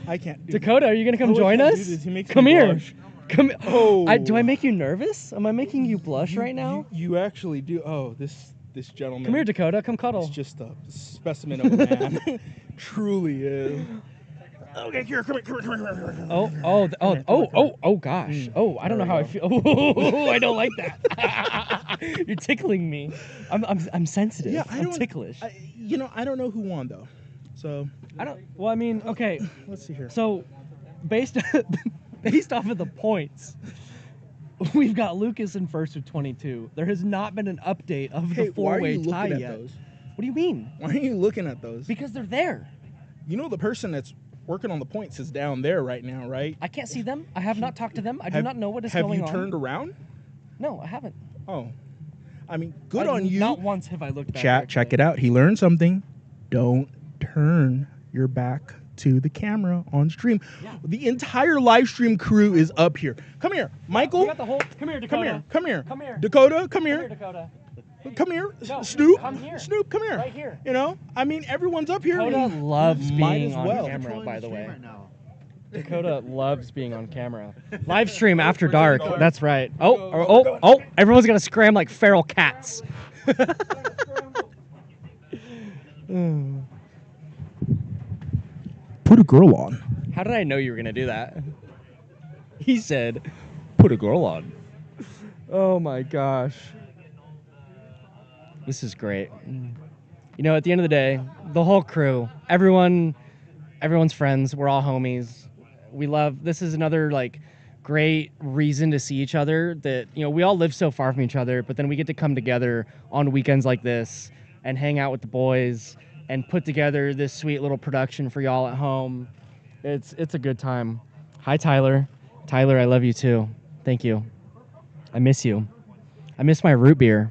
[SPEAKER 11] I can't.
[SPEAKER 7] Dakota, are you gonna come join
[SPEAKER 11] I can't
[SPEAKER 7] us?
[SPEAKER 11] do this. He makes
[SPEAKER 7] Come
[SPEAKER 11] me
[SPEAKER 7] here.
[SPEAKER 11] blush.
[SPEAKER 7] Come.
[SPEAKER 11] Oh.
[SPEAKER 7] Do I make you nervous? Am I making you blush right now?
[SPEAKER 11] You actually do. Oh, this gentleman.
[SPEAKER 7] Come here, Dakota. Come cuddle.
[SPEAKER 11] It's just a specimen of a man. Truly is. Okay, here, come here.
[SPEAKER 7] Oh, gosh. Oh, I don't know how I feel. Oh, I don't like that. You're tickling me. I'm sensitive.
[SPEAKER 11] Yeah,
[SPEAKER 7] I'm ticklish.
[SPEAKER 11] You know, I don't know who won though. So
[SPEAKER 7] I don't. Well, I mean, okay.
[SPEAKER 11] Let's see here.
[SPEAKER 7] So, based off of the points, we've got Lucas in first with 22. There has not been an update of the four-way tie yet.
[SPEAKER 11] Those?
[SPEAKER 7] What do you mean?
[SPEAKER 11] Why are you looking at those?
[SPEAKER 7] Because they're there.
[SPEAKER 11] You know the person that's working on the points is down there right now, right?
[SPEAKER 7] I can't see them. I have not talked to them. I do not know what is going on.
[SPEAKER 11] Have you turned around?
[SPEAKER 7] No, I haven't.
[SPEAKER 11] Oh. I mean, good on you.
[SPEAKER 7] Not once have I looked back.
[SPEAKER 11] Chat, check it out. He learned something. Don't turn your back to the camera on stream. Yeah. The entire live stream crew is up here. Come here, Michael.
[SPEAKER 7] We got the whole. Come here, Dakota.
[SPEAKER 11] Come here.
[SPEAKER 7] Come here.
[SPEAKER 11] Dakota, come here.
[SPEAKER 7] Come here, Dakota.
[SPEAKER 11] Come here.
[SPEAKER 7] No,
[SPEAKER 11] Snoop.
[SPEAKER 7] come here.
[SPEAKER 11] Snoop, come here.
[SPEAKER 7] Right here.
[SPEAKER 11] You know, I mean, everyone's up here.
[SPEAKER 7] Dakota loves being on
[SPEAKER 11] well.
[SPEAKER 7] camera, by the way. Dakota loves being on camera. Live stream after dark. That's right. Oh! Everyone's gonna scram like feral cats.
[SPEAKER 11] Put a girl on.
[SPEAKER 7] How did I know you were gonna do that? He said, "Put a girl on." Oh my gosh. This is great. You know, at the end of the day, the whole crew, everyone's friends. We're all homies. We love. This is another like great reason to see each other. That, you know, we all live so far from each other, but then we get to come together on weekends like this and hang out with the boys and put together this sweet little production for y'all at home. It's a good time. Hi, Tyler. Tyler, I love you too. Thank you. I miss you. I miss my root beer.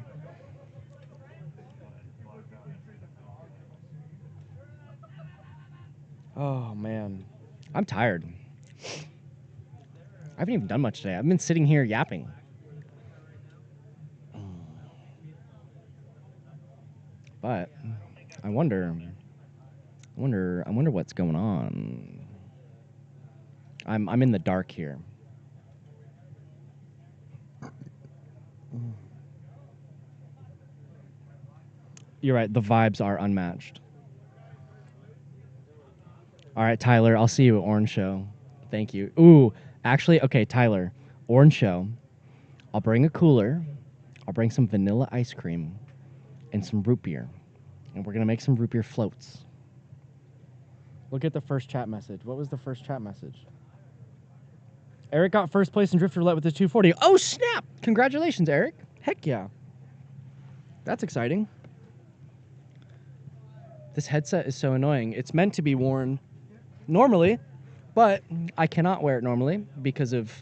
[SPEAKER 7] Oh, man. I'm tired. I haven't even done much today. I've been sitting here yapping. But I wonder what's going on. I'm in the dark here. You're right, the vibes are unmatched. All right, Tyler, I'll see you at Orange Show. Thank you. Ooh, actually, okay, Tyler, Orange Show. I'll bring a cooler. I'll bring some vanilla ice cream. and some root beer. And we're going to make some root beer floats. Look at the first chat message. What was the first chat message? Eric got first place in Drift Roulette with his 240. Oh, snap! Congratulations, Eric. Heck yeah. That's exciting. This headset is so annoying. It's meant to be worn normally, but I cannot wear it normally because of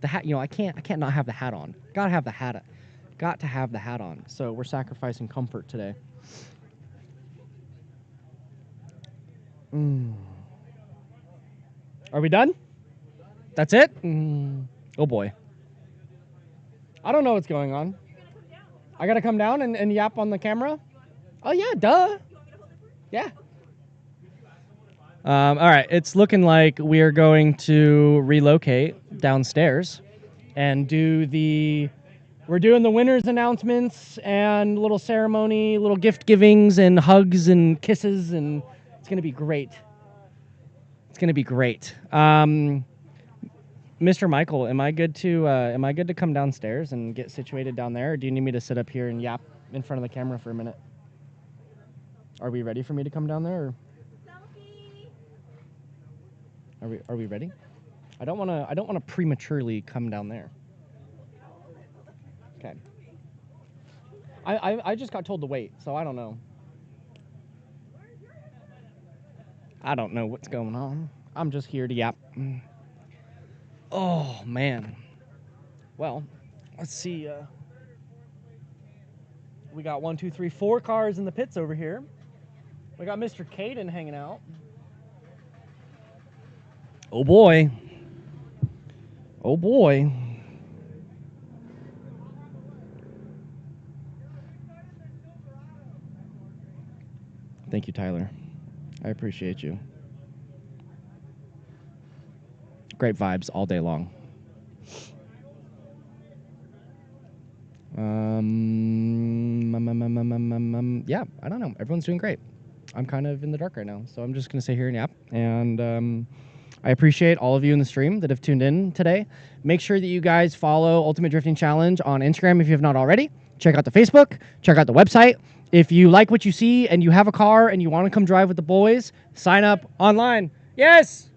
[SPEAKER 7] the hat. You know, I can't not have the hat on. Gotta have the hat. Got to have the hat on. So we're sacrificing comfort today. Are we done? That's it? Oh boy. I don't know what's going on. I gotta come down and yap on the camera? Oh yeah, duh. Yeah. All right, it's looking like we are going to relocate downstairs and we're doing the winners announcements and little ceremony, little gift givings and hugs and kisses, and it's gonna be great. It's gonna be great. Mr. Michael, am I good to come downstairs and get situated down there, or do you need me to sit up here and yap in front of the camera for a minute? Are we ready for me to come down there? Or are we ready? I don't wanna prematurely come down there. Okay. I just got told to wait, so I don't know. I don't know what's going on. I'm just here to yap. Oh man. Well, let's see. We got 1, 2, 3, 4 cars in the pits over here. We got Mr. Caden hanging out. Oh boy. Oh boy. Thank you, Tyler. I appreciate you. Great vibes all day long. Yeah, I don't know. Everyone's doing great. I'm kind of in the dark right now, so I'm just going to sit here and yap. And I appreciate all of you in the stream that have tuned in today. Make sure that you guys follow Ultimate Drifting Challenge on Instagram if you have not already. Check out the Facebook. Check out the website. If you like what you see and you have a car and you want to come drive with the boys, sign up online. Yes!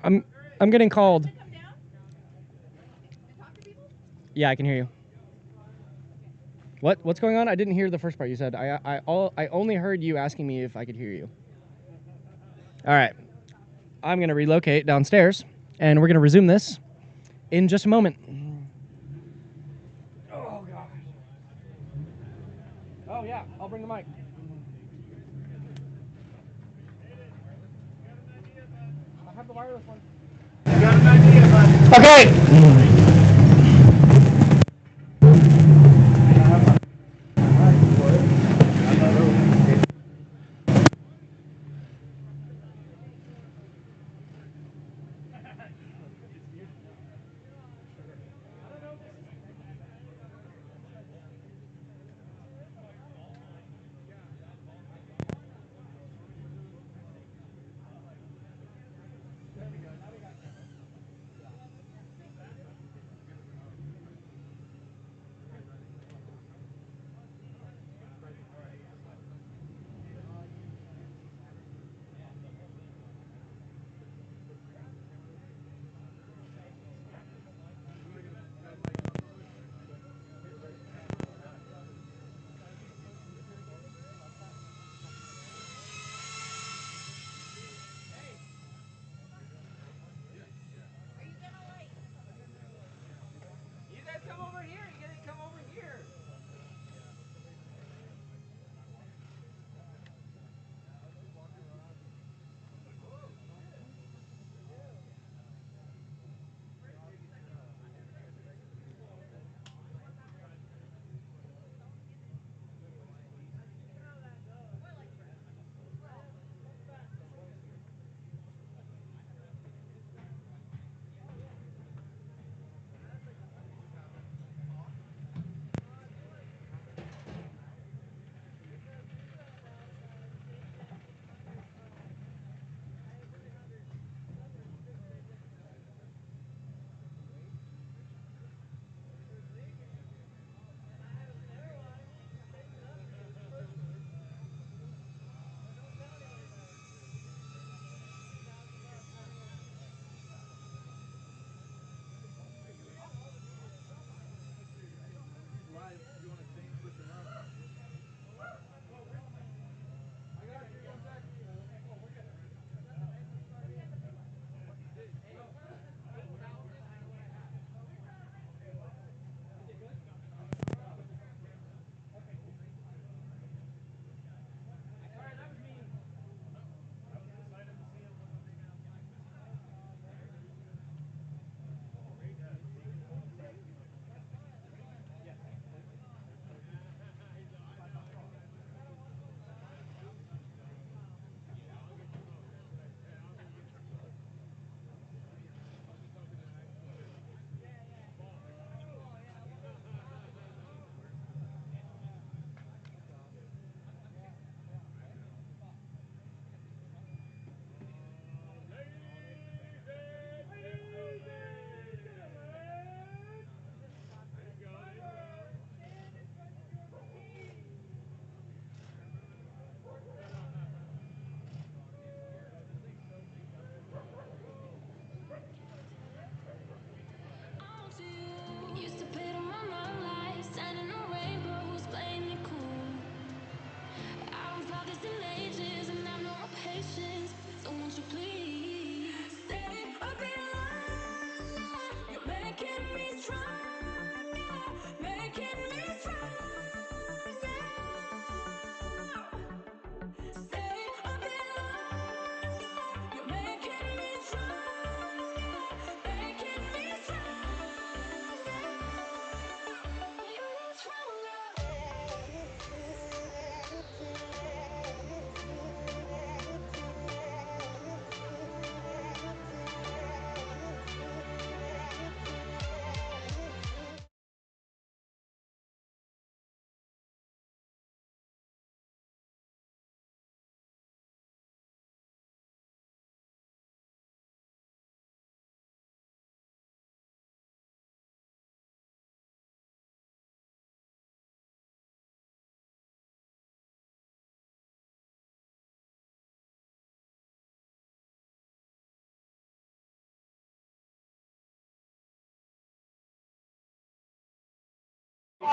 [SPEAKER 7] I'm getting called. Yeah, I can hear you. What's going on? I didn't hear the first part you said. I only heard you asking me if I could hear you. All right. I'm going to relocate downstairs, and we're going to resume this in just a moment. Oh, gosh. Oh, yeah. I'll bring the mic. I have the wireless one. You got an idea, bud? Okay.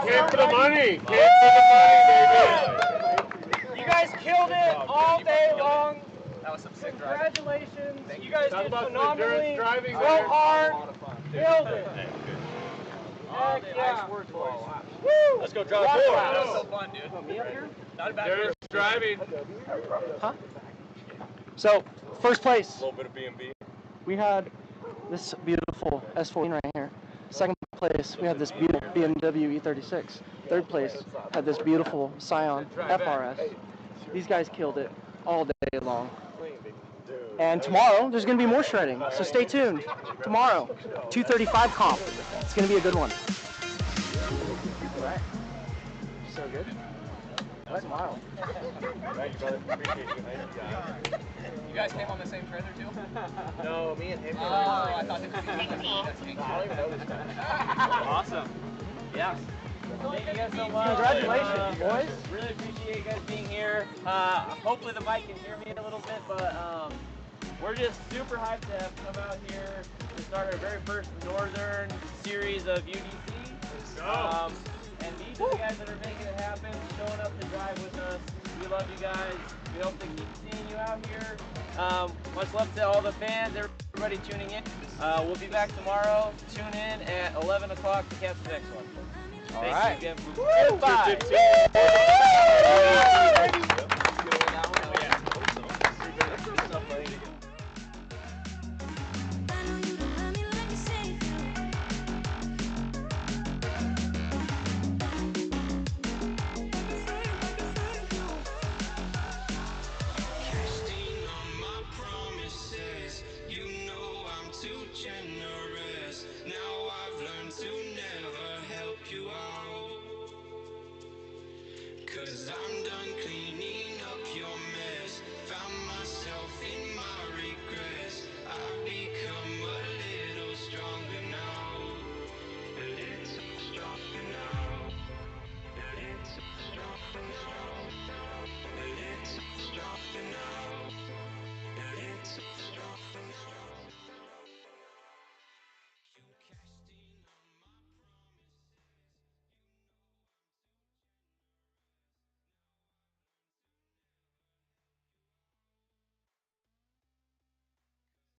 [SPEAKER 8] Came for the money. Came for the money, baby.
[SPEAKER 7] You guys killed it all day long.
[SPEAKER 12] That was some sick driving.
[SPEAKER 7] Congratulations. You guys
[SPEAKER 8] Talk
[SPEAKER 7] did
[SPEAKER 8] about some
[SPEAKER 7] phenomenally.
[SPEAKER 8] endurance driving
[SPEAKER 7] So
[SPEAKER 8] there.
[SPEAKER 7] hard.
[SPEAKER 12] A lot of fun.
[SPEAKER 7] Killed it.
[SPEAKER 12] All the
[SPEAKER 7] yeah.
[SPEAKER 12] ice words, boys.
[SPEAKER 7] Woo!
[SPEAKER 12] Let's go drive
[SPEAKER 7] Wow.
[SPEAKER 12] more. That was so fun, dude.
[SPEAKER 7] Me up here?
[SPEAKER 12] Not a bad
[SPEAKER 8] Endurance driving.
[SPEAKER 7] Huh? So, first place.
[SPEAKER 12] A little bit of B&B.
[SPEAKER 7] We had this beautiful S14 right here. Second place, we had this beautiful BMW E36. Third place had this beautiful Scion FRS. These guys killed it all day long. And tomorrow, there's going to be more shredding, so stay tuned. Tomorrow, 235 comp. It's going to be a good one. All right. So good. That's wild.
[SPEAKER 12] Thank you, brother. Appreciate you. Thank you. You guys came on the same trailer too?
[SPEAKER 7] No, me and him.
[SPEAKER 12] Oh, I thought this was
[SPEAKER 13] Awesome. Yeah. Thank you guys so much.
[SPEAKER 7] Congratulations, boys.
[SPEAKER 13] Really appreciate you guys being here. Hopefully the mic can hear me a little bit, but we're just super hyped to have come out here to start our very first Northern series of UDC. And these are the guys that are making it happen, showing up to drive with us. We love you guys. We hope to keep seeing you out here. Much love to all the fans, everybody tuning in. We'll be back tomorrow. Tune in at 11 o'clock to catch the next one.
[SPEAKER 7] All
[SPEAKER 13] Thank
[SPEAKER 7] right.
[SPEAKER 13] you again. Goodbye.